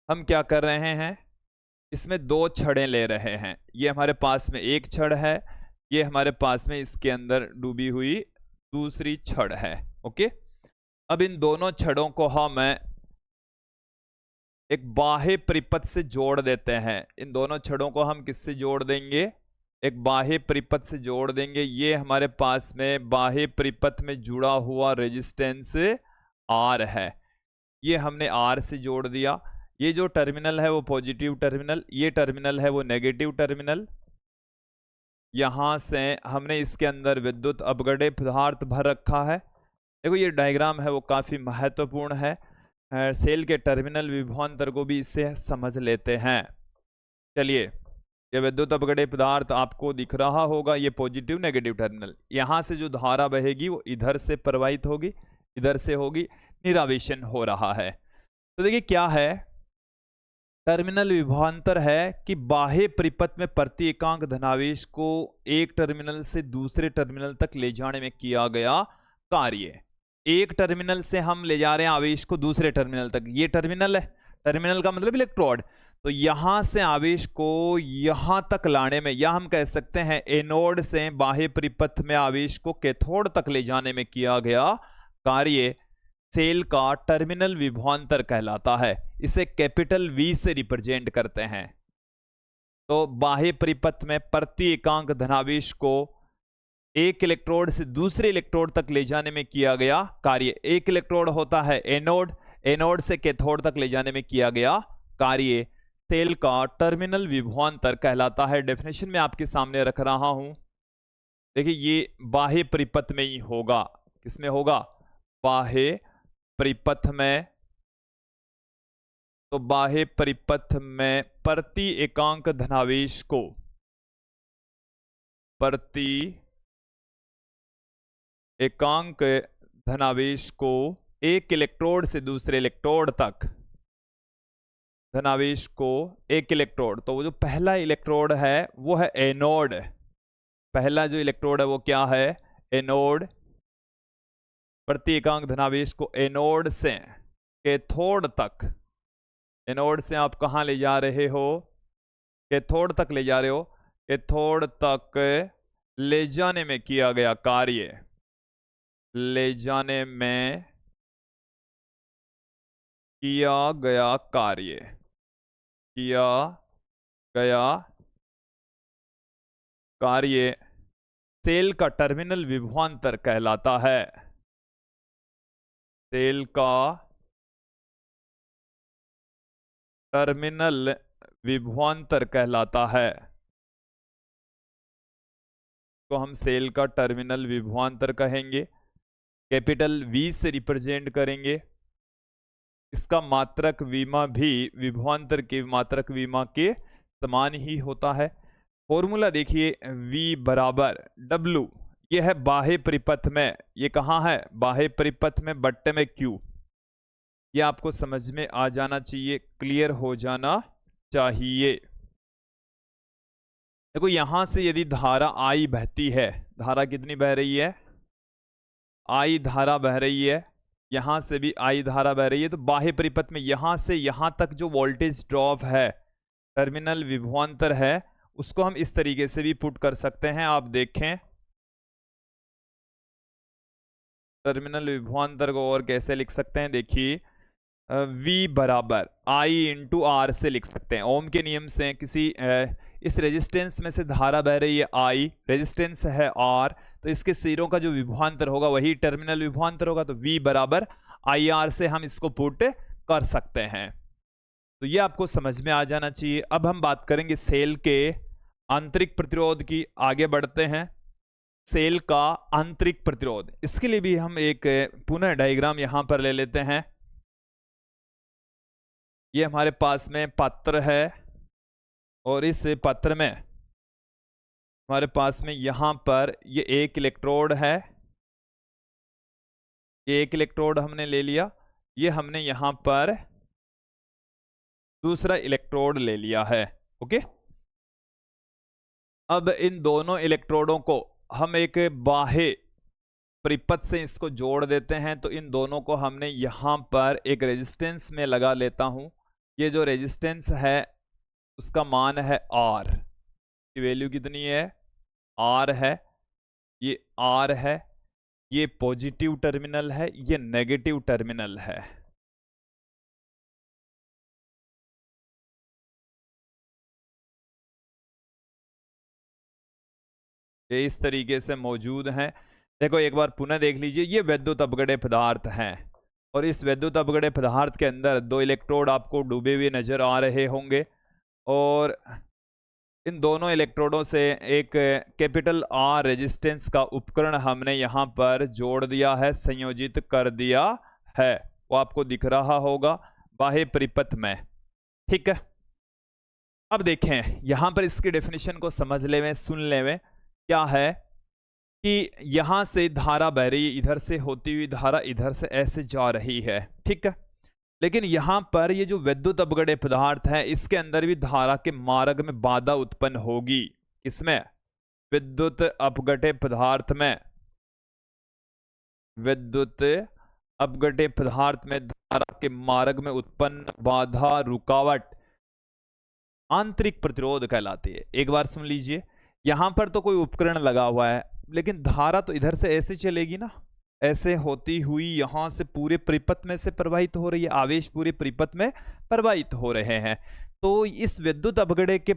हम क्या कर रहे हैं, इसमें दो छड़ें ले रहे हैं। ये हमारे पास में एक छड़ है, ये हमारे पास में इसके अंदर डूबी हुई दूसरी छड़ है। ओके, अब इन दोनों छड़ों को हम एक बाह्य परिपथ से जोड़ देते हैं। इन दोनों छड़ों को हम किससे जोड़ देंगे, एक बाह्य परिपथ से जोड़ देंगे। ये हमारे पास में बाह्य परिपथ में जुड़ा हुआ रेजिस्टेंस R है, ये हमने R से जोड़ दिया। ये जो टर्मिनल है वो पॉजिटिव टर्मिनल, ये टर्मिनल है वो नेगेटिव टर्मिनल। यहां से हमने इसके अंदर विद्युत अपगढ़ पदार्थ भर रखा है। देखो ये डायग्राम है वो काफी महत्वपूर्ण है, सेल के टर्मिनल विभवांतर को भी इससे समझ लेते हैं। चलिए, ये विद्युत अपगढ़ पदार्थ आपको दिख रहा होगा, ये पॉजिटिव नेगेटिव टर्मिनल। यहां से जो धारा बहेगी वो इधर से प्रवाहित होगी, इधर से होगी, निरावेशन हो रहा है। तो देखिए क्या है, टर्मिनल विभवांतर है कि बाह्य परिपथ में प्रति एकांक धनावेश को एक टर्मिनल से दूसरे टर्मिनल तक ले जाने में किया गया कार्य। एक टर्मिनल से हम ले जा रहे हैं आवेश को दूसरे टर्मिनल तक, ये टर्मिनल है, टर्मिनल का मतलब इलेक्ट्रोड। तो यहां से आवेश को यहां तक लाने में, या हम कह सकते हैं एनोड से बाह्य परिपथ में आवेश को कैथोड तक ले जाने में किया गया कार्य सेल का टर्मिनल विभवांतर कहलाता है। इसे कैपिटल V से रिप्रेजेंट करते हैं। तो बाह्य परिपथ में प्रति एकांक धनावेश को एक इलेक्ट्रोड से दूसरे इलेक्ट्रोड तक ले जाने में किया गया कार्य, एक इलेक्ट्रोड होता है एनोड, एनोड से कैथोड तक ले जाने में किया गया कार्य सेल का टर्मिनल विभवांतर कहलाता है। डेफिनेशन में आपके सामने रख रहा हूं, देखिए ये बाह्य परिपथ में ही होगा। किसमें होगा, बाह्य परिपथ में। तो बाह्य परिपथ में प्रति एकांक धनावेश को, प्रति एकांक धनावेश को एक इलेक्ट्रोड से दूसरे इलेक्ट्रोड तक धनावेश को एक इलेक्ट्रोड, तो वो जो पहला इलेक्ट्रोड है वो है एनोड। पहला जो इलेक्ट्रोड है वो क्या है? एनोड। प्रति एकांक धनावेश को एनोड से कैथोड तक, एनोड से आप कहां ले जा रहे हो? कैथोड तक ले जा रहे हो। कैथोड तक ले जाने में किया गया कार्य, ले जाने में किया गया कार्य, किया गया कार्य सेल का टर्मिनल विभवांतर कहलाता है। सेल का टर्मिनल विभवांतर कहलाता है, तो हम सेल का टर्मिनल विभवांतर कहेंगे। कैपिटल V से रिप्रेजेंट करेंगे। इसका मात्रक विमा भी विभवांतर के मात्रक विमा के समान ही होता है। फॉर्मूला देखिए, V बराबर W, ये है बाह्य परिपथ में, ये कहाँ है? बाह्य परिपथ में बट्टे में Q। ये आपको समझ में आ जाना चाहिए, क्लियर हो जाना चाहिए। देखो यहां से यदि धारा I बहती है, धारा कितनी बह रही है? I धारा बह रही है, यहां से भी I धारा बह रही है, तो बाह्य परिपथ में यहां से यहां तक जो वोल्टेज ड्रॉप है, टर्मिनल विभवांतर है, उसको हम इस तरीके से भी पुट कर सकते हैं। आप देखें टर्मिनल विभवांतर को और कैसे लिख सकते हैं, देखिए V बराबर I इंटू R से लिख सकते हैं। ओम के नियम से किसी इस रेजिस्टेंस में से धारा बह रही है I, रेजिस्टेंस है R, तो इसके सिरों का जो विभवांतर होगा वही टर्मिनल विभवांतर होगा, तो V बराबर IR से हम इसको पुट कर सकते हैं। तो ये आपको समझ में आ जाना चाहिए। अब हम बात करेंगे सेल के आंतरिक प्रतिरोध की। आगे बढ़ते हैं। सेल का आंतरिक प्रतिरोध, इसके लिए भी हम एक पुनः डायग्राम यहां पर ले लेते हैं। ये हमारे पास में पात्र है और इस पात्र में हमारे पास में यहां पर ये एक इलेक्ट्रोड है, ये एक इलेक्ट्रोड हमने ले लिया, ये हमने यहां पर दूसरा इलेक्ट्रोड ले लिया है। ओके, अब इन दोनों इलेक्ट्रोडों को हम एक बाह्य परिपथ से इसको जोड़ देते हैं, तो इन दोनों को हमने यहां पर एक रेजिस्टेंस में लगा लेता हूं। ये जो रेजिस्टेंस है उसका मान है R, की वैल्यू कितनी है? R है, ये R है, ये पॉजिटिव टर्मिनल है, ये नेगेटिव टर्मिनल है। ये इस तरीके से मौजूद हैं। देखो एक बार पुनः देख लीजिए, ये वैद्युत अपगढ़े पदार्थ हैं और इस वैद्युत अपगढ़े पदार्थ के अंदर दो इलेक्ट्रोड आपको डूबे हुए नजर आ रहे होंगे और इन दोनों इलेक्ट्रोडों से एक कैपिटल R रेजिस्टेंस का उपकरण हमने यहां पर जोड़ दिया है, संयोजित कर दिया है। वो आपको दिख रहा होगा बाह्य परिपथ में। ठीक है, अब देखें यहां पर इसकी डेफिनेशन को समझ लेवें, सुन लेवें। क्या है कि यहां से धारा बह रही है, इधर से होती हुई धारा इधर से ऐसे जा रही है। ठीक है, लेकिन यहां पर ये जो विद्युत अपगढ़े पदार्थ है इसके अंदर भी धारा के मार्ग में बाधा उत्पन्न होगी। इसमें विद्युत अपगढ़े पदार्थ में, विद्युत अपगढ़े पदार्थ में धारा के मार्ग में उत्पन्न बाधा, रुकावट आंतरिक प्रतिरोध कहलाती है। एक बार सुन लीजिए, यहां पर तो कोई उपकरण लगा हुआ है लेकिन धारा तो इधर से ऐसे चलेगी ना, ऐसे होती हुई यहां से पूरे परिपथ में से प्रवाहित हो रही है, आवेश पूरे परिपथ में प्रवाहित हो रहे हैं। तो इस विद्युत अपगढ़े के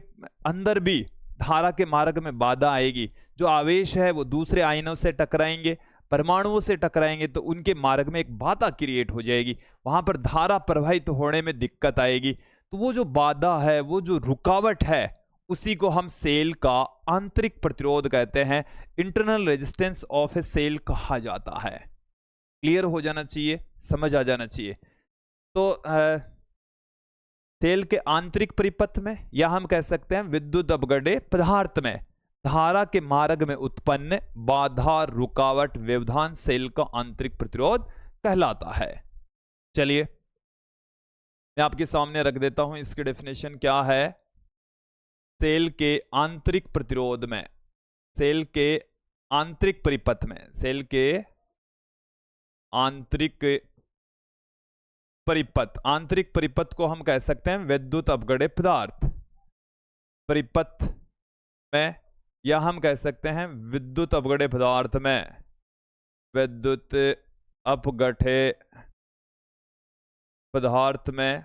अंदर भी धारा के मार्ग में बाधा आएगी। जो आवेश है वो दूसरे आयनों से टकराएंगे, परमाणुओं से टकराएंगे, तो उनके मार्ग में एक बाधा क्रिएट हो जाएगी, वहां पर धारा प्रवाहित होने में दिक्कत आएगी। तो वो जो बाधा है, वो जो रुकावट है, उसी को हम सेल का आंतरिक प्रतिरोध कहते हैं, internal resistance of a cell कहा जाता है। क्लियर हो जाना चाहिए, समझ आ जाना चाहिए। तो सेल के आंतरिक परिपथ में, या हम कह सकते हैं विद्युत अपगढ़े पदार्थ में, धारा के मार्ग में उत्पन्न बाधा, रुकावट, व्यवधान सेल का आंतरिक प्रतिरोध कहलाता है। चलिए मैं आपके सामने रख देता हूं, इसकी डेफिनेशन क्या है। सेल के आंतरिक प्रतिरोध में, सेल के आंतरिक परिपथ में, सेल के आंतरिक परिपथ, आंतरिक परिपथ को हम कह सकते हैं विद्युत अपगढ़े पदार्थ परिपथ में, या हम कह सकते हैं विद्युत अपगढ़े पदार्थ में, विद्युत अपगढ़े पदार्थ में,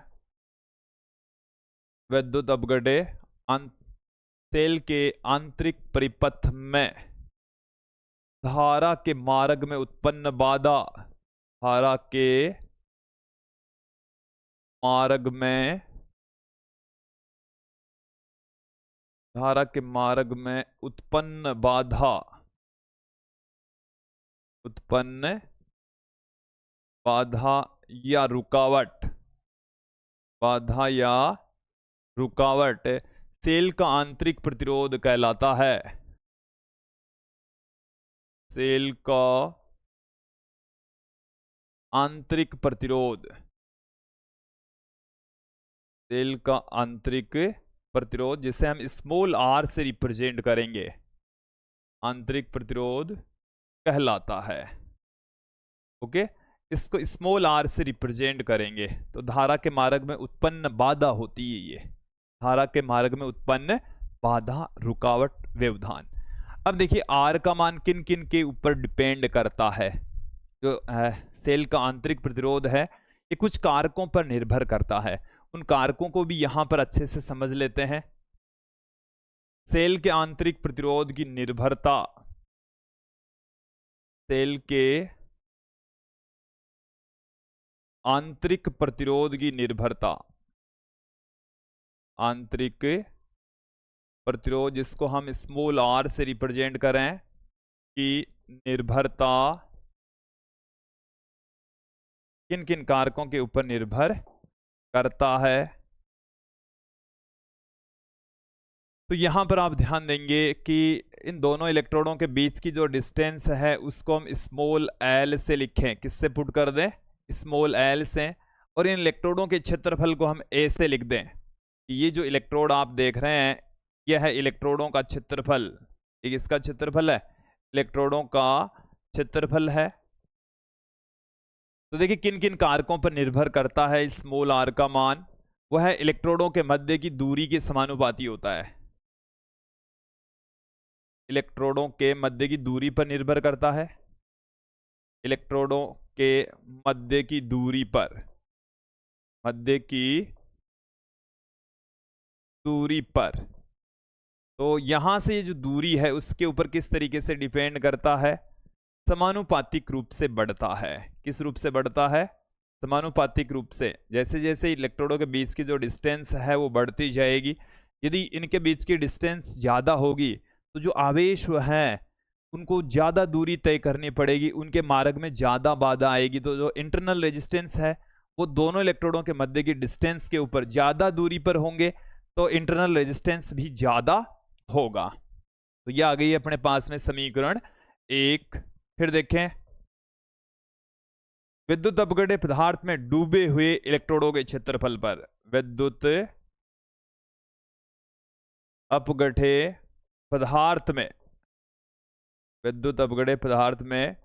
विद्युत अपगढ़े सेल के आंतरिक परिपथ में धारा के मार्ग में उत्पन्न बाधा, धारा के मार्ग में, धारा के मार्ग में उत्पन्न बाधा, उत्पन्न बाधा या रुकावट, बाधा या रुकावट सेल का आंतरिक प्रतिरोध कहलाता है। सेल का आंतरिक प्रतिरोध, सेल का आंतरिक प्रतिरोध जिसे हम स्मॉल आर से रिप्रेजेंट करेंगे, आंतरिक प्रतिरोध कहलाता है। ओके, इसको स्मॉल आर से रिप्रेजेंट करेंगे तो धारा के मार्ग में उत्पन्न बाधा होती है ये, धारा के मार्ग में उत्पन्न बाधा, रुकावट, व्यवधान। अब देखिए आर का मान किन किन के ऊपर डिपेंड करता है। जो सेल का आंतरिक प्रतिरोध है ये कुछ कारकों पर निर्भर करता है, उन कारकों को भी यहां पर अच्छे से समझ लेते हैं। सेल के आंतरिक प्रतिरोध की निर्भरता, सेल के आंतरिक प्रतिरोध की निर्भरता, आंतरिक प्रतिरोध जिसको हम स्मॉल आर से रिप्रेजेंट करें कि निर्भरता किन किन कारकों के ऊपर निर्भर करता है। तो यहां पर आप ध्यान देंगे कि इन दोनों इलेक्ट्रोडों के बीच की जो डिस्टेंस है उसको हम स्मॉल एल से लिखें, किससे पुट कर दें, स्मॉल एल से, और इन इलेक्ट्रोडों के क्षेत्रफल को हम ए से लिख दें। ये जो इलेक्ट्रोड आप देख रहे हैं यह है इलेक्ट्रोडों का क्षेत्रफल, एक इसका क्षेत्रफल है, इलेक्ट्रोडों का क्षेत्रफल है। तो देखिए किन किन कारकों पर निर्भर करता है स्मॉल आर का मान, वह है इलेक्ट्रोडों के मध्य की दूरी के समानुपाती होता है, इलेक्ट्रोडों के मध्य की दूरी पर निर्भर करता है, इलेक्ट्रोडों के मध्य की दूरी पर, मध्य की दूरी पर। तो यहां से ये जो दूरी है उसके ऊपर किस तरीके से डिपेंड करता है, समानुपातिक रूप से बढ़ता है। किस रूप से बढ़ता है, समानुपातिक रूप से। जैसे जैसे इलेक्ट्रोडों के बीच की जो डिस्टेंस है वो बढ़ती जाएगी, यदि इनके बीच की डिस्टेंस ज़्यादा होगी तो जो आवेश है उनको ज़्यादा दूरी तय करनी पड़ेगी, उनके मार्ग में ज़्यादा बाधा आएगी। तो जो इंटरनल रेजिस्टेंस है वो दोनों इलेक्ट्रोडों के मध्य की डिस्टेंस के ऊपर ज़्यादा दूरी पर होंगे तो इंटरनल रेजिस्टेंस भी ज़्यादा होगा। तो यह आ गई अपने पास में समीकरण एक। फिर देखें विद्युत अपगढ़े पदार्थ में डूबे हुए इलेक्ट्रोडों के क्षेत्रफल पर, विद्युत अपगढ़े पदार्थ में, विद्युत अपगढ़े पदार्थ में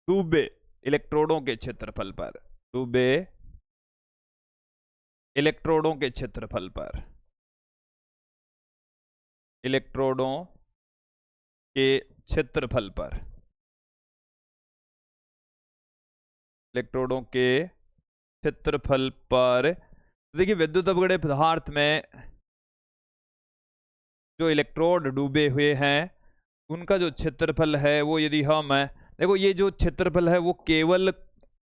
डूबे इलेक्ट्रोडों के क्षेत्रफल पर, डूबे इलेक्ट्रोडों के क्षेत्रफल पर, इलेक्ट्रोडों के क्षेत्रफल पर, इलेक्ट्रोडों के क्षेत्रफल पर। देखिए विद्युत अपगढ़े पदार्थ में जो इलेक्ट्रोड डूबे हुए हैं उनका जो क्षेत्रफल है वो, यदि हम देखो ये जो क्षेत्रफल है वो केवल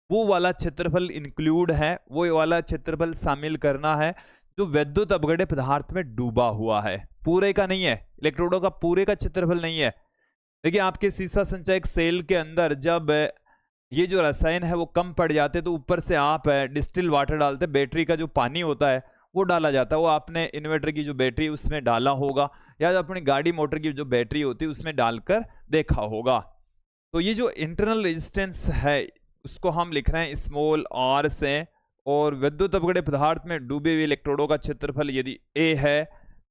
वो वाला क्षेत्रफल इंक्लूड है, वो वाला क्षेत्रफल शामिल करना है जो विद्युत अपगढ़े पदार्थ में डूबा हुआ है, पूरे का नहीं है, इलेक्ट्रोडों का पूरे का क्षेत्रफल नहीं है। देखिए आपके सीसा संचयक सेल के अंदर जब ये जो रसायन है वो कम पड़ जाते तो ऊपर से आप डिस्टिल वाटर डालते, बैटरी का जो पानी होता है वो डाला जाता है, वो आपने इन्वर्टर की जो बैटरी उसमें डाला होगा या जो अपनी गाड़ी मोटर की जो बैटरी होती है उसमें डालकर देखा होगा। तो ये जो इंटरनल रेजिस्टेंस है उसको हम लिख रहे हैं स्मॉल आर से, और विद्युत अपघटे पदार्थ में डूबे हुए इलेक्ट्रोडों का क्षेत्रफल यदि ए है,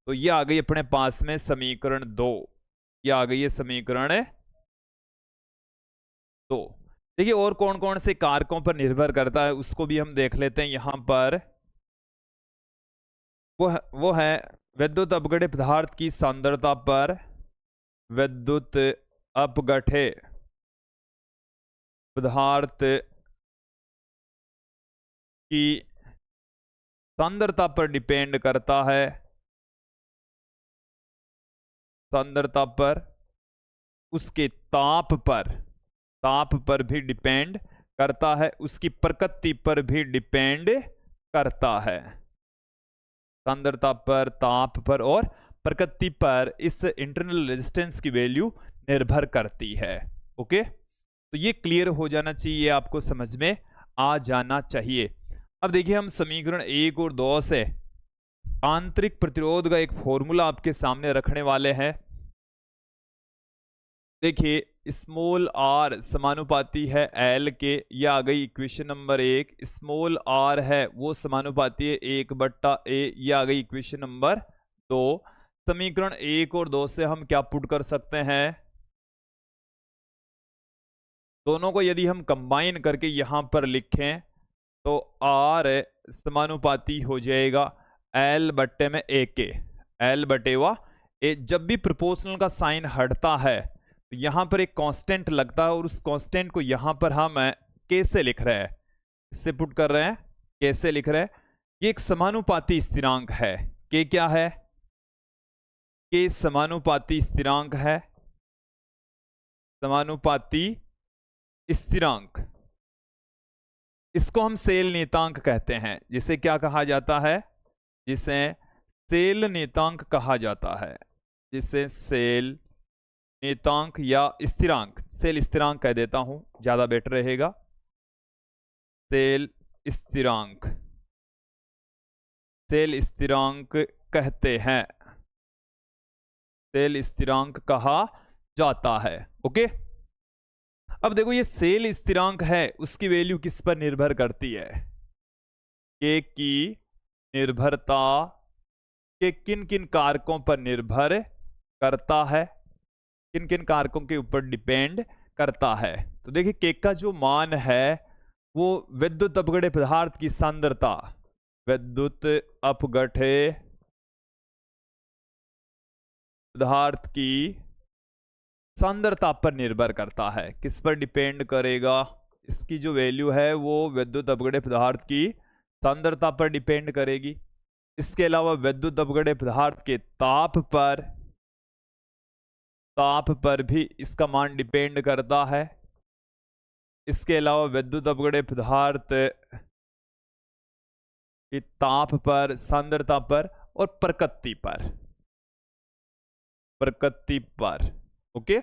तो ये आ गई अपने पास में समीकरण 2। ये आ गई है समीकरण 2। देखिए और कौन कौन से कारकों पर निर्भर करता है उसको भी हम देख लेते हैं यहां पर। वो है विद्युत अपघटे पदार्थ की सांद्रता पर, विद्युत अपघटे पदार्थ की सांद्रता पर डिपेंड करता है, सांद्रता पर, उसके ताप पर भी डिपेंड करता है, उसकी प्रकृति पर भी डिपेंड करता है। सांद्रता पर, ताप पर और प्रकृति पर इस इंटरनल रेजिस्टेंस की वैल्यू निर्भर करती है। ओके, तो ये क्लियर हो जाना चाहिए, आपको समझ में आ जाना चाहिए। अब देखिए हम समीकरण 1 और 2 से आंतरिक प्रतिरोध का एक फॉर्मूला आपके सामने रखने वाले हैं। देखिए स्मॉल आर समानुपाती है एल के, यह आ गई इक्वेशन नंबर 1। स्मॉल आर है वो समानुपाती है 1/a, यह आ गई इक्वेशन नंबर 2। समीकरण 1 और 2 से हम क्या पुट कर सकते हैं, दोनों को यदि हम कंबाइन करके यहां पर लिखें तो आर समानुपाती हो जाएगा एल बट्टे में ए के, एल बटे वा ए। जब भी प्रोपोर्शनल का साइन हटता है तो यहां पर एक कांस्टेंट लगता है, और उस कांस्टेंट को यहां पर हम कैसे लिख रहे हैं, इससे पुट कर रहे हैं, कैसे लिख रहे हैं, ये एक समानुपाती स्थिरांक है। के क्या है, के समानुपाती स्थिरांक है, समानुपाती स्थिरांक। इसको हम सेल नियतांक कहते हैं, जिसे क्या कहा जाता है, जिसे सेल नियतांक कहा जाता है, जिसे सेल नियतांक या स्थिरांक, सेल स्थिरांक कह देता हूं ज्यादा बेटर रहेगा, सेल स्थिरांक, सेल स्थिरांक कहते हैं, सेल स्थिरांक कहा जाता है। ओके, अब देखो ये सेल स्थिरांक है, उसकी वैल्यू किस पर निर्भर करती है, के की निर्भरता के किन किन कारकों पर निर्भर करता है, किन किन कारकों के ऊपर डिपेंड करता है। तो देखिए के का जो मान है वो विद्युत अपघटे पदार्थ की सांद्रता, विद्युत अपघटे पदार्थ की सांद्रता पर निर्भर करता है। किस पर डिपेंड करेगा, इसकी जो वैल्यू है वो विद्युत अपघटे पदार्थ की सांद्रता पर डिपेंड करेगी। इसके अलावा विद्युत अपघटे पदार्थ के ताप पर भी इसका मान डिपेंड करता है। इसके अलावा विद्युत अपघटे पदार्थ के ताप पर, सांद्रता पर और प्रकृति पर। ओके,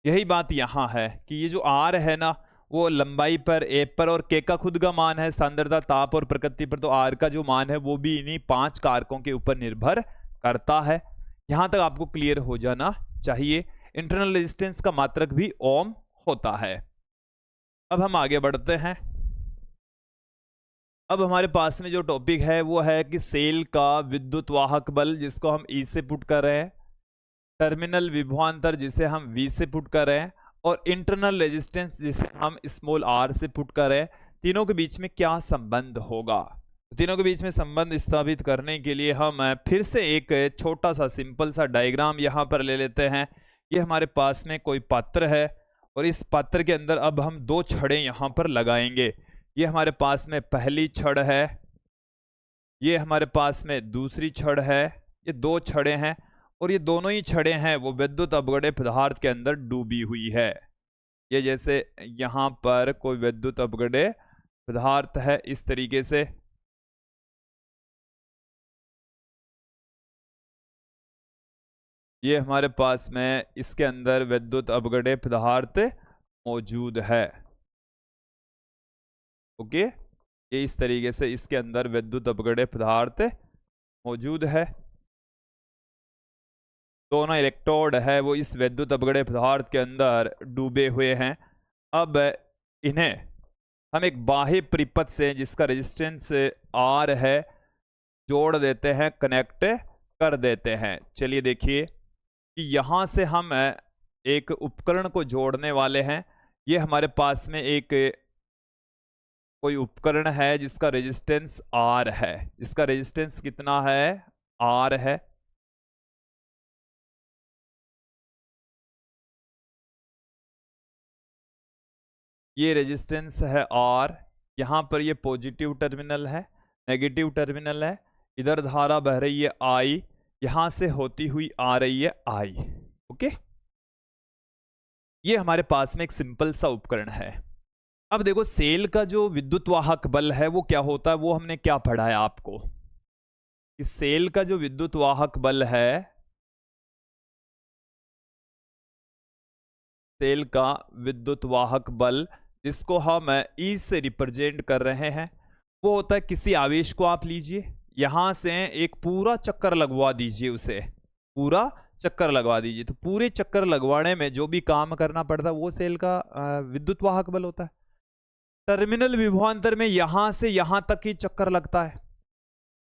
यही बात यहां है कि ये जो आर है ना वो लंबाई पर, ए पर, और के का खुद का मान है सांद्रता, ताप और प्रकृति पर, तो आर का जो मान है वो भी इन्हीं 5 कारकों के ऊपर निर्भर करता है। यहां तक आपको क्लियर हो जाना चाहिए। इंटरनल रेजिस्टेंस का मात्रक भी ओम होता है। अब हम आगे बढ़ते हैं। अब हमारे पास में जो टॉपिक है वो है कि सेल का विद्युत वाहक बल, जिसको हम ई से पुट कर रहे हैं, टर्मिनल विभवांतर जिसे हम वी से पुट कर रहे हैं, और इंटरनल रेजिस्टेंस जिसे हम स्मॉल आर से पुट कर रहे हैं। तीनों के बीच में क्या संबंध होगा, तीनों के बीच में संबंध स्थापित करने के लिए हम फिर से एक छोटा सा सिंपल सा डायग्राम यहां पर ले लेते हैं। ये हमारे पास में कोई पात्र है, और इस पात्र के अंदर अब हम 2 छड़ें यहां पर लगाएंगे। ये हमारे पास में पहली छड़ है, ये हमारे पास में दूसरी छड़ है, ये 2 छड़ें हैं, और ये दोनों ही छड़ें हैं वो विद्युत अपघटे पदार्थ के अंदर डूबी हुई है। ये जैसे यहां पर कोई विद्युत अपघटे पदार्थ है इस तरीके से, ये हमारे पास में इसके अंदर विद्युत अपघटे पदार्थ मौजूद है। ओके, ये इस तरीके से इसके अंदर विद्युत अपघटे पदार्थ मौजूद है। दोनों इलेक्ट्रोड है वो इस विद्युत अपघटे पदार्थ के अंदर डूबे हुए हैं। अब इन्हें हम एक बाह्य परिपथ से जिसका रेजिस्टेंस R है जोड़ देते हैं, कनेक्ट कर देते हैं। चलिए देखिए कि यहां से हम एक उपकरण को जोड़ने वाले हैं। ये हमारे पास में एक कोई उपकरण है जिसका रेजिस्टेंस R है, जिसका रेजिस्टेंस कितना है, R है। ये रेजिस्टेंस है R, यहां पर ये पॉजिटिव टर्मिनल है, नेगेटिव टर्मिनल है, इधर धारा बह रही है I, यहां से होती हुई आ रही है I। ओके, ये हमारे पास में एक सिंपल सा उपकरण है। अब देखो सेल का जो विद्युत वाहक बल है वो क्या होता है, वो हमने क्या पढ़ा है आपको कि सेल का जो विद्युत वाहक बल है, सेल का विद्युत वाहक बल जिसको हम E से रिप्रेजेंट कर रहे हैं, वो होता है किसी आवेश को आप लीजिए, यहां से एक पूरा चक्कर लगवा दीजिए, उसे पूरा चक्कर लगवा दीजिए, तो पूरे चक्कर लगवाने में जो भी काम करना पड़ता है वो सेल का विद्युत वाहक बल होता है। टर्मिनल विभवांतर में यहां से यहां तक ही चक्कर लगता है।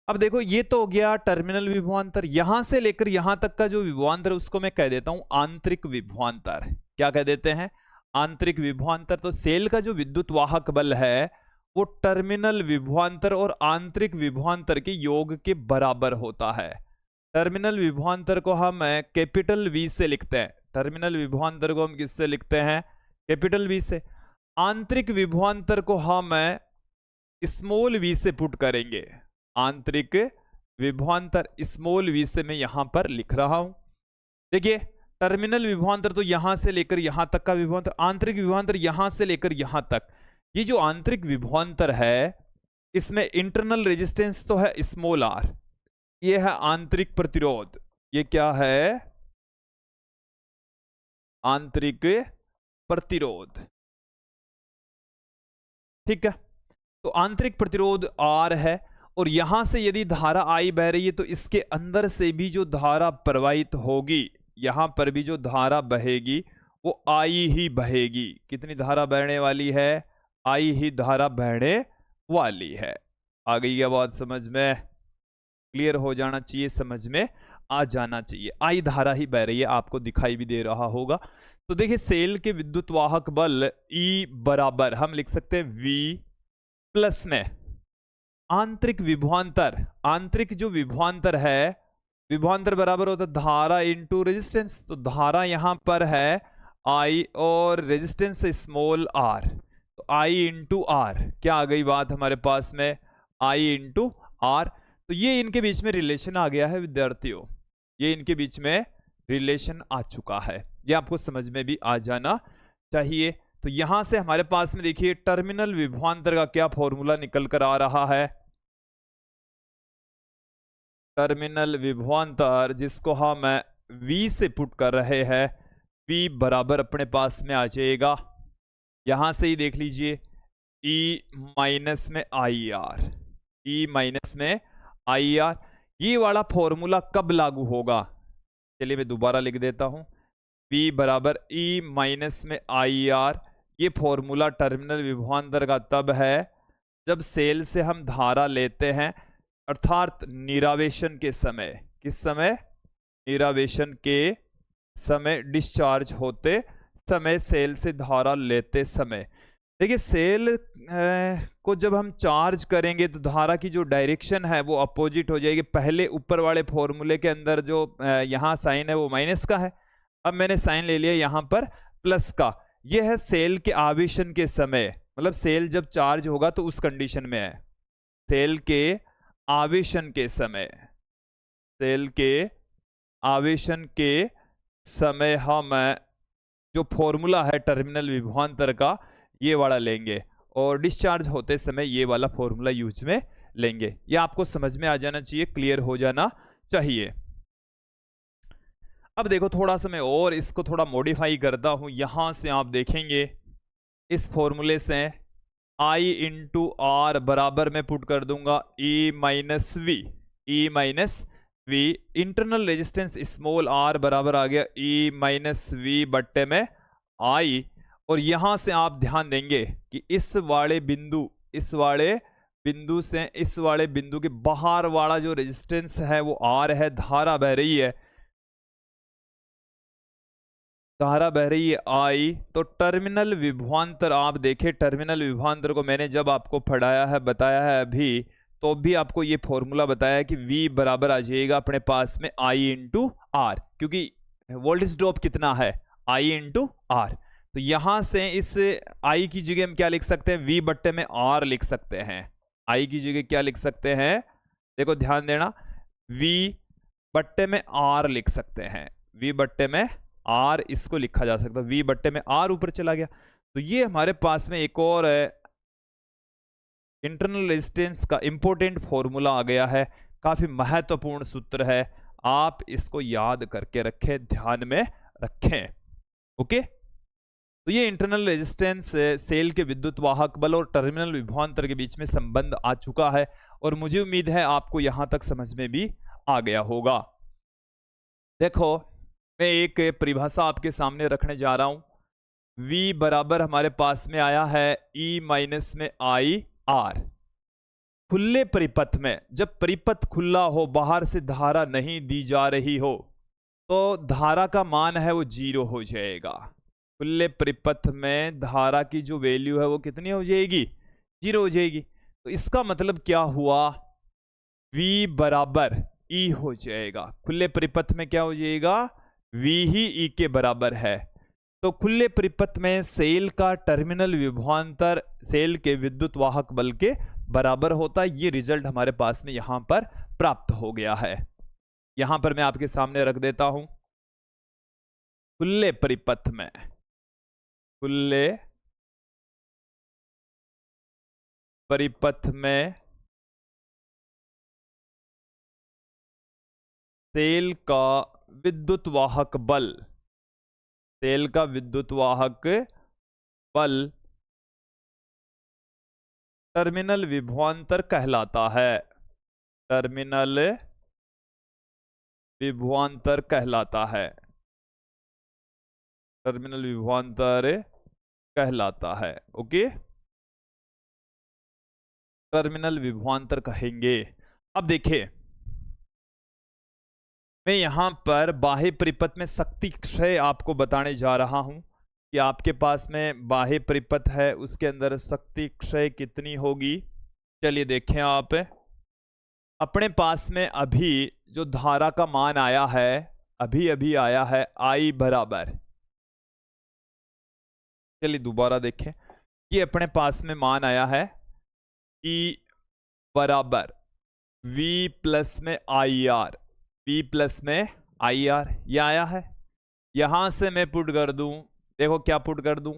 अब देखो ये तो हो गया टर्मिनल विभवांतर, यहां से लेकर यहां तक का जो विभवांतर उसको मैं कह देता हूं आंतरिक विभवांतर। क्या कह देते हैं, आंतरिक विभवांतर। तो सेल का जो विद्युत वाहक बल है वो टर्मिनल विभवांतर और आंतरिक विभवांतर के योग के बराबर होता है। टर्मिनल विभवांतर को हम कैपिटल V से लिखते हैं, टर्मिनल विभवांतर को हम किससे लिखते हैं, कैपिटल V से। आंतरिक विभवांतर को हम स्मॉल v से पुट करेंगे, आंतरिक विभवांतर स्मॉल v से मैं यहां पर लिख रहा हूं। देखिए टर्मिनल विभवांतर तो यहां से लेकर यहां तक का विभवांतर, आंतरिक विभवांतर यहां से लेकर यहां तक। ये जो आंतरिक विभवांतर है इसमें इंटरनल रेजिस्टेंस तो है स्मॉल r, ये है आंतरिक प्रतिरोध, ये क्या है, आंतरिक प्रतिरोध। ठीक है, तो आंतरिक प्रतिरोध R है, और यहां से यदि धारा I बह रही है तो इसके अंदर से भी जो धारा प्रवाहित होगी, यहां पर भी जो धारा बहेगी वो I ही बहेगी। कितनी धारा बहने वाली है, I ही धारा बहने वाली है। आ गई क्या बात समझ में, क्लियर हो जाना चाहिए, समझ में आ जाना चाहिए। I धारा ही बह रही है, आपको दिखाई भी दे रहा होगा। तो देखिए सेल के विद्युत वाहक बल E बराबर हम लिख सकते हैं V प्लस में आंतरिक विभवांतर, आंतरिक जो विभवांतर है, विभवांतर बराबर होता है धारा इंटू रेजिस्टेंस। तो धारा यहां पर है I और रेजिस्टेंस स्मॉल r, तो I इंटू आर, क्या आ गई बात हमारे पास में, I इंटू आर। तो ये इनके बीच में रिलेशन आ गया है विद्यार्थियों, ये इनके बीच में रिलेशन आ चुका है, ये आपको समझ में भी आ जाना चाहिए। तो यहां से हमारे पास में देखिए टर्मिनल विभवांतर का क्या फॉर्मूला निकल कर आ रहा है, टर्मिनल विभवांतर जिसको हम V से पुट कर रहे हैं, V बराबर अपने पास में आ जाएगा, यहां से ही देख लीजिए E माइनस में IR, E माइनस में IR। ये वाला फॉर्मूला कब लागू होगा, चलिए मैं दोबारा लिख देता हूं, V बराबर E माइनस में IR। ये फॉर्मूला टर्मिनल विभवांतर का तब है जब सेल से हम धारा लेते हैं, अर्थात निरावेशन के समय, किस समय, निरावेशन के समय, डिस्चार्ज होते समय, सेल से धारा लेते समय। देखिए सेल को जब हम चार्ज करेंगे तो धारा की जो डायरेक्शन है वो अपोजिट हो जाएगी। पहले ऊपर वाले फॉर्मूले के अंदर जो यहाँ साइन है वो माइनस का है, अब मैंने साइन ले लिया यहाँ पर प्लस का। यह है सेल के आवेशन के समय, मतलब सेल जब चार्ज होगा तो उस कंडीशन में है, सेल के आवेशन के समय, सेल के आवेशन के समय हम जो फॉर्मूला है टर्मिनल विभवांतर का ये वाला लेंगे, और डिस्चार्ज होते समय ये वाला फॉर्मूला यूज में लेंगे। ये आपको समझ में आ जाना चाहिए, क्लियर हो जाना चाहिए। अब देखो थोड़ा सा मैं और इसको थोड़ा मॉडिफाई करता हूं, यहां से आप देखेंगे इस फॉर्मूले से I इंटू आर बराबर में पुट कर दूंगा E minus V, E minus V. Internal resistance small r बराबर आ गया E माइनस वी बट्टे में I, और यहां से आप ध्यान देंगे कि इस वाले बिंदु से इस वाले बिंदु के बाहर वाला जो रेजिस्टेंस है वो R है, धारा बह रही है, धारा बह रही है I। तो टर्मिनल विभवांतर आप देखें, टर्मिनल विभवांतर को मैंने जब आपको पढ़ाया है, बताया है अभी, तो भी आपको ये फॉर्मूला बताया है कि V बराबर आ जाएगा अपने पास में I इंटू आर, क्योंकि वोल्टेज ड्रॉप कितना है, I इंटू आर। तो यहां से इस I की जगह हम क्या लिख सकते हैं, V बट्टे में R लिख सकते हैं। I की जगह क्या लिख सकते हैं, देखो ध्यान देना, V बट्टे में R लिख सकते हैं, V बट्टे में R इसको लिखा जा सकता है, V बट्टे में R ऊपर चला गया। तो ये हमारे पास में एक और इंटरनल रेजिस्टेंस का इंपॉर्टेंट फॉर्मूला आ गया है, काफी महत्वपूर्ण सूत्र है, आप इसको याद करके रखें, ध्यान में रखें। ओके, तो ये इंटरनल रेजिस्टेंस सेल के विद्युत वाहक बल और टर्मिनल विभवांतर के बीच में संबंध आ चुका है, और मुझे उम्मीद है आपको यहां तक समझ में भी आ गया होगा। देखो मैं एक परिभाषा आपके सामने रखने जा रहा हूं। V बराबर हमारे पास में आया है E माइनस में I R। खुले परिपथ में, जब परिपथ खुला हो, बाहर से धारा नहीं दी जा रही हो, तो धारा का मान है वो 0 हो जाएगा। खुले परिपथ में धारा की जो वैल्यू है वो कितनी हो जाएगी, 0 हो जाएगी। तो इसका मतलब क्या हुआ, V बराबर E हो जाएगा। खुले परिपथ में क्या हो जाएगा, V ही E के बराबर है। तो खुले परिपथ में सेल का टर्मिनल विभवांतर सेल के विद्युत वाहक बल के बराबर होता है। ये रिजल्ट हमारे पास में यहां पर प्राप्त हो गया है। यहां पर मैं आपके सामने रख देता हूं, खुले परिपथ में, खुले परिपथ में सेल का विद्युत वाहक बल, सेल का विद्युत वाहक बल टर्मिनल विभवांतर कहलाता है, टर्मिनल विभवांतर कहलाता है, टर्मिनल विभवांतर कहलाता है। ओके, टर्मिनल विभवांतर कहेंगे। अब देखिए, मैं यहां पर बाह्य परिपथ में शक्ति क्षय आपको बताने जा रहा हूं कि आपके पास में बाह्य परिपथ है, उसके अंदर शक्ति क्षय कितनी होगी। चलिए देखें, आप अपने पास में अभी जो धारा का मान आया है, अभी अभी आया है I बराबर, चलिए दोबारा देखें, ये अपने पास में मान आया है E बराबर V प्लस में IR, V प्लस में IR, ये आया है। यहां से मैं पुट कर दूं, देखो क्या पुट कर दूं,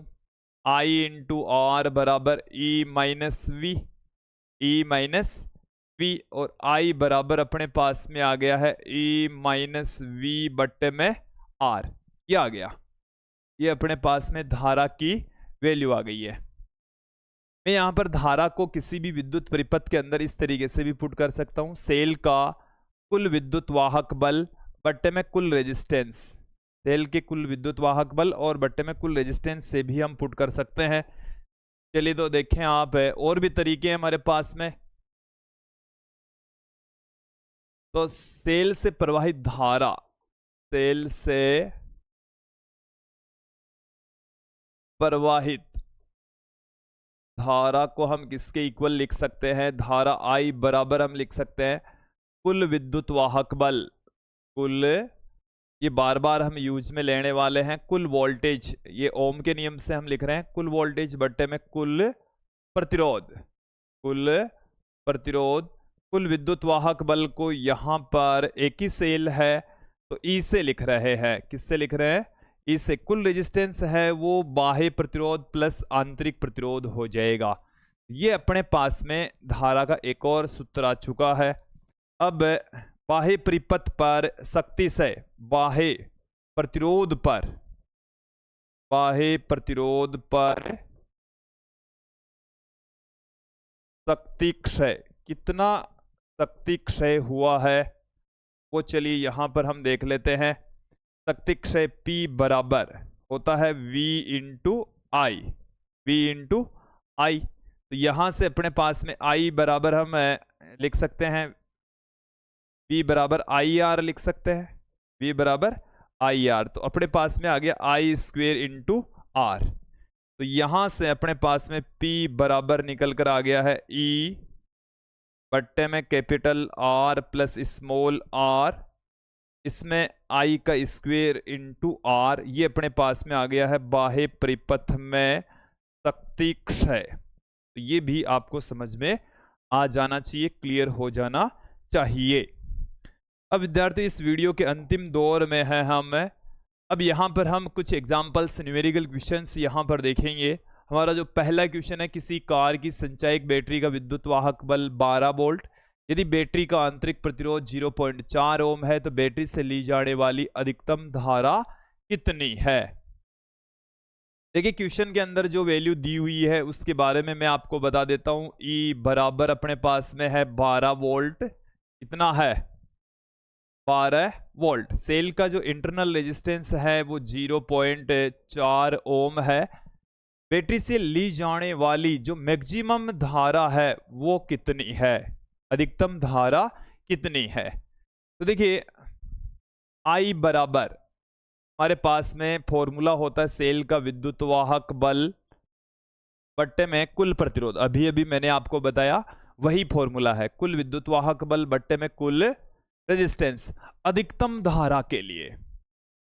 I इंटू आर बराबर E minus V, E minus V, और I बराबर अपने पास में आ गया है E माइनस V बट्टे में R, ये आ गया। ये अपने पास में धारा की वैल्यू आ गई है। मैं यहां पर धारा को किसी भी विद्युत परिपथ के अंदर इस तरीके से भी पुट कर सकता हूं, सेल का कुल विद्युत वाहक बल बट्टे में कुल रेजिस्टेंस, सेल के कुल विद्युत वाहक बल और बट्टे में कुल रेजिस्टेंस से भी हम पुट कर सकते हैं। चलिए तो देखें आप, और भी तरीके हैं हमारे पास में। तो सेल से प्रवाहित धारा, सेल से प्रवाहित धारा को हम किसके इक्वल लिख सकते हैं, धारा I बराबर हम लिख सकते हैं कुल विद्युत वाहक बल, कुल, ये बार बार हम यूज में लेने वाले हैं, कुल वोल्टेज, ये ओम के नियम से हम लिख रहे हैं, कुल वोल्टेज बट्टे में कुल प्रतिरोध, कुल प्रतिरोध, कुल विद्युत वाहक बल को यहां पर एक ही सेल है तो ई से लिख रहे हैं, किससे लिख रहे हैं, ई से। कुल रेजिस्टेंस है वो बाह्य प्रतिरोध प्लस आंतरिक प्रतिरोध हो जाएगा। ये अपने पास में धारा का एक और सूत्र आ चुका है। अब बाह्य परिपथ पर शक्ति से बाह्य प्रतिरोध पर, बाह्य प्रतिरोध पर शक्ति क्षय, कितना शक्ति क्षय हुआ है वो चलिए यहां पर हम देख लेते हैं। शक्ति क्षय P बराबर होता है V इंटू आई, V इंटू आई। तो यहां से अपने पास में I बराबर हम लिख सकते हैं V बराबर आई आर लिख सकते हैं, V बराबर आई आर। तो अपने पास में आ गया आई स्क्वेयर इंटू आर। तो यहां से अपने पास में P बराबर निकल कर आ गया है E बट्टे में capital R plus small r, इसमें I का स्क्वेयर इंटू आर। ये अपने पास में आ गया है बाह्य परिपथ में शक्ति क्षय। तो ये भी आपको समझ में आ जाना चाहिए, क्लियर हो जाना चाहिए। अब विद्यार्थी इस वीडियो के अंतिम दौर में है हम। अब यहाँ पर हम कुछ एग्जाम्पल्स न्यूमेरिकल क्वेश्चंस यहाँ पर देखेंगे। हमारा जो पहला क्वेश्चन है, किसी कार की संचायक बैटरी का विद्युत वाहक बल 12 वोल्ट, यदि बैटरी का आंतरिक प्रतिरोध 0.4 ओम है तो बैटरी से ली जाने वाली अधिकतम धारा कितनी है। देखिए क्वेश्चन के अंदर जो वैल्यू दी हुई है उसके बारे में मैं आपको बता देता हूं। E बराबर अपने पास में है 12 वोल्ट। कितना है? 12 वोल्ट। सेल का जो इंटरनल रेजिस्टेंस है वो 0.4 ओम है। बैटरी से ली जाने वाली जो मैक्सिमम धारा है वो कितनी है, अधिकतम धारा कितनी है। तो देखिए I बराबर हमारे पास में फॉर्मूला होता है सेल का विद्युत वाहक बल बट्टे में कुल प्रतिरोध। अभी अभी मैंने आपको बताया वही फॉर्मूला है, कुल विद्युत वाहक बल बट्टे में कुल रेजिस्टेंस। अधिकतम धारा के लिए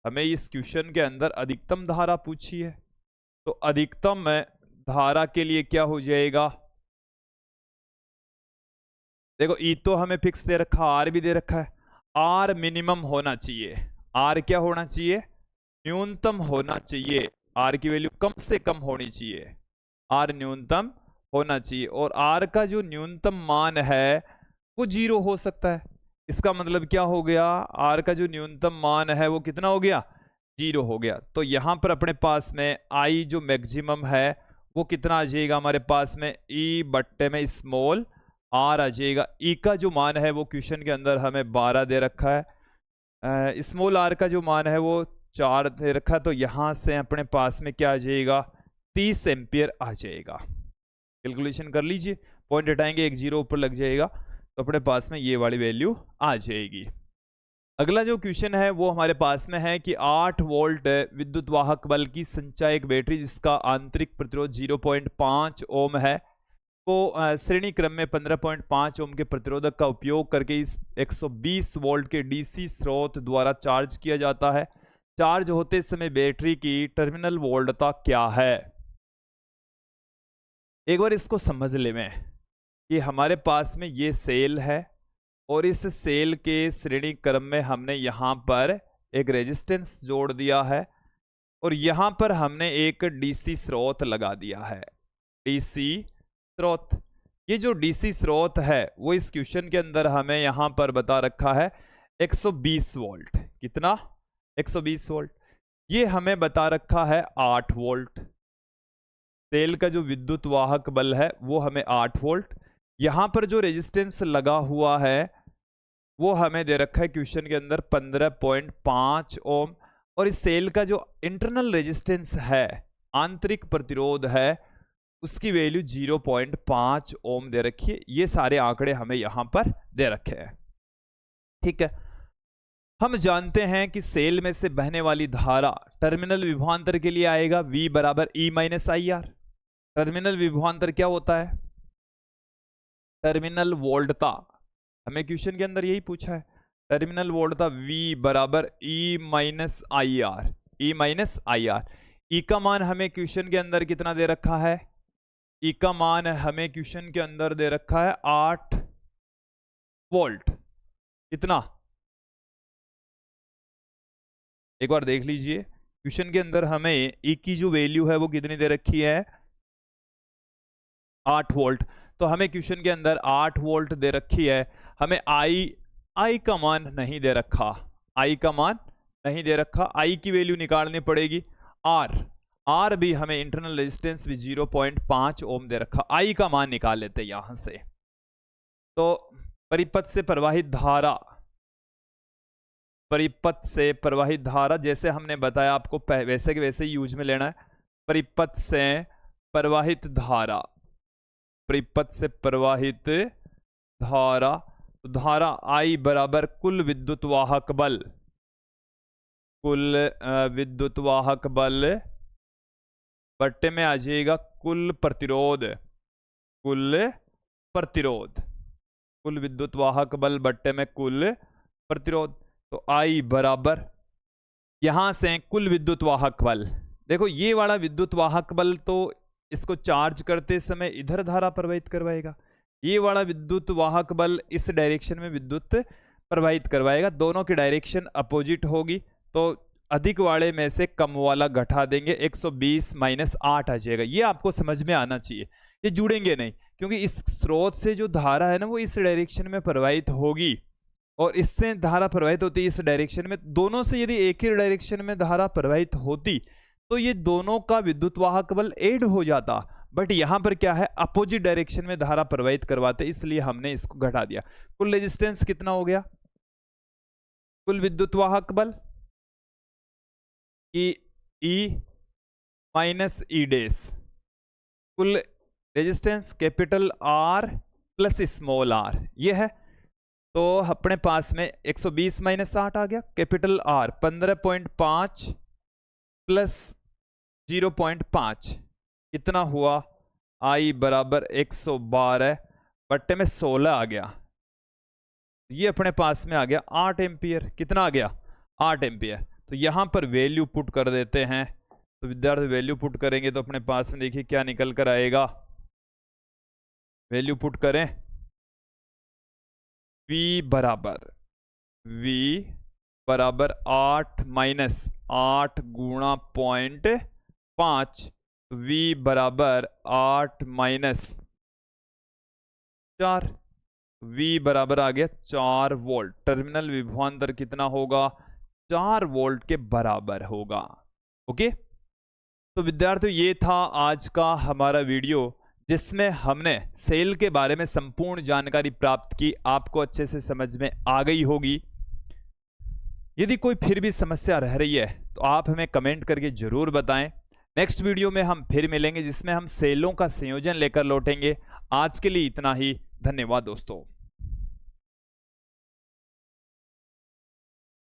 हमें इस क्वेश्चन के अंदर अधिकतम धारा पूछी है, तो अधिकतम धारा के लिए क्या हो जाएगा। देखो E तो हमें फिक्स दे रखा, R भी दे रखा है। R मिनिमम होना चाहिए, R क्या होना चाहिए, न्यूनतम होना चाहिए। R की वैल्यू कम से कम होनी चाहिए, R न्यूनतम होना चाहिए। और R का जो न्यूनतम मान है वो 0 हो सकता है। इसका मतलब क्या हो गया, R का जो न्यूनतम मान है वो कितना हो गया, 0 हो गया। तो यहां पर अपने पास में I जो मैक्सिमम है वो कितना आ जाएगा हमारे पास में, E बट्टे में स्मॉल r आ जाएगा। E का जो मान है वो क्वेश्चन के अंदर हमें 12 दे रखा है, स्मॉल r का जो मान है वो 4 दे रखा है। तो यहां से अपने पास में क्या आ जाएगा, 30 एम्पियर आ जाएगा। कैलकुलेशन कर लीजिए, पॉइंट हटाएंगे, एक जीरो ऊपर लग जाएगा, तो अपने पास में ये वाली वैल्यू आ जाएगी। अगला जो क्वेश्चन है वो हमारे पास में है कि 8 वोल्ट विद्युत वाहक बल की संचायक बैटरी जिसका आंतरिक प्रतिरोध 0.5 ओम है को श्रेणी क्रम में 15.5 ओम के प्रतिरोधक का उपयोग करके इस 120 वोल्ट के डीसी स्रोत द्वारा चार्ज किया जाता है। चार्ज होते समय बैटरी की टर्मिनल वोल्टता क्या है। एक बार इसको समझ लें कि हमारे पास में ये सेल है और इस सेल के श्रेणी क्रम में हमने यहाँ पर एक रेजिस्टेंस जोड़ दिया है और यहाँ पर हमने एक डीसी स्रोत लगा दिया है, डीसी स्रोत। ये जो डीसी स्रोत है वो इस क्वेश्चन के अंदर हमें यहाँ पर बता रखा है 120 वोल्ट। कितना, 120 वोल्ट। ये हमें बता रखा है 8 वोल्ट। सेल का जो विद्युत वाहक बल है वो हमें 8 वोल्ट। यहाँ पर जो रेजिस्टेंस लगा हुआ है वो हमें दे रखा है क्वेश्चन के अंदर 15.5 ओम। और इस सेल का जो इंटरनल रेजिस्टेंस है, आंतरिक प्रतिरोध है, उसकी वैल्यू 0.5 ओम दे रखी है। ये सारे आंकड़े हमें यहां पर दे रखे हैं। ठीक है, हम जानते हैं कि सेल में से बहने वाली धारा टर्मिनल विभवांतर के लिए आएगा V बराबर E minus I R. Terminal विभवांतर क्या होता है, टर्मिनल वोल्टता। हमें क्वेश्चन के अंदर यही पूछा है, टर्मिनल वोल्टता V बराबर E minus I R, E minus I R. E का मान हमें क्वेश्चन के अंदर कितना दे रखा है, E का मान हमें क्वेश्चन के अंदर दे रखा है 8 वोल्ट। कितना, एक बार देख लीजिए, क्वेश्चन के अंदर हमें E की जो वैल्यू है वो कितनी दे रखी है, 8 वोल्ट। तो हमें क्वेश्चन के अंदर 8 वोल्ट दे रखी है। हमें I का मान नहीं दे रखा, I का मान नहीं दे रखा। I की वैल्यू निकालनी पड़ेगी। R भी हमें इंटरनल रेजिस्टेंस भी 0.5 ओम दे रखा। I का मान निकाल लेते हैं यहां से। तो परिपथ से प्रवाहित धारा, परिपथ से प्रवाहित धारा जैसे हमने बताया आपको वैसे के वैसे ही यूज में लेना है। परिपथ से प्रवाहित धारा, परिपथ से प्रवाहित धारा, तो धारा I बराबर कुल विद्युत वाहक बल, कुल विद्युत वाहक बल बट्टे में आ जाएगा कुल प्रतिरोध, कुल प्रतिरोध, कुल विद्युत वाहक बल बट्टे में कुल प्रतिरोध। तो I बराबर यहां से कुल विद्युत वाहक बल, देखो ये वाला विद्युत वाहक बल तो इसको चार्ज करते समय इधर धारा प्रवाहित करवाएगा, ये वाला विद्युत वाहक बल इस डायरेक्शन में विद्युत प्रवाहित करवाएगा, दोनों की डायरेक्शन अपोजिट होगी, तो अधिक वाले में से कम वाला घटा देंगे, 120 माइनस 8 आ जाएगा। ये आपको समझ में आना चाहिए, ये जुड़ेंगे नहीं क्योंकि इस स्रोत से जो धारा है ना वो इस डायरेक्शन में प्रवाहित होगी और इससे धारा प्रवाहित होती है इस डायरेक्शन में, दोनों से यदि एक ही डायरेक्शन में धारा प्रवाहित होती तो ये दोनों का विद्युत वाहक बल ऐड हो जाता, बट यहां पर क्या है अपोजिट डायरेक्शन में धारा प्रवाहित करवाते, इसलिए हमने इसको घटा दिया। कुल रेजिस्टेंस कितना हो गया, कुल विद्युत वाहक बल E माइनस ई डेस, कुल resistance capital R plus small r, ये है। तो अपने पास में 120 माइनस 8 आ गया, कैपिटल R 15.5 प्लस 0.5 कितना हुआ, I बराबर 112 बट्टे में 16 आ गया, ये अपने पास में आ गया 8 एम्पियर, कितना आ गया 8 एम्पियर। तो यहां पर वैल्यू पुट कर देते हैं, तो विद्यार्थी वैल्यू पुट करेंगे तो अपने पास में देखिए क्या निकल कर आएगा, वैल्यू पुट करें V बराबर 8 माइनस 8 गुणा 0.5, V बराबर 8 माइनस 4, V बराबर आ गया 4 वोल्ट, टर्मिनल विभवांतर कितना होगा 4 वोल्ट के बराबर होगा। ओके, तो विद्यार्थियों ये था आज का हमारा वीडियो जिसमें हमने सेल के बारे में संपूर्ण जानकारी प्राप्त की, आपको अच्छे से समझ में आ गई होगी। यदि कोई फिर भी समस्या रह रही है तो आप हमें कमेंट करके जरूर बताएं। नेक्स्ट वीडियो में हम फिर मिलेंगे जिसमें हम सेलों का संयोजन लेकर लौटेंगे। आज के लिए इतना ही, धन्यवाद दोस्तों।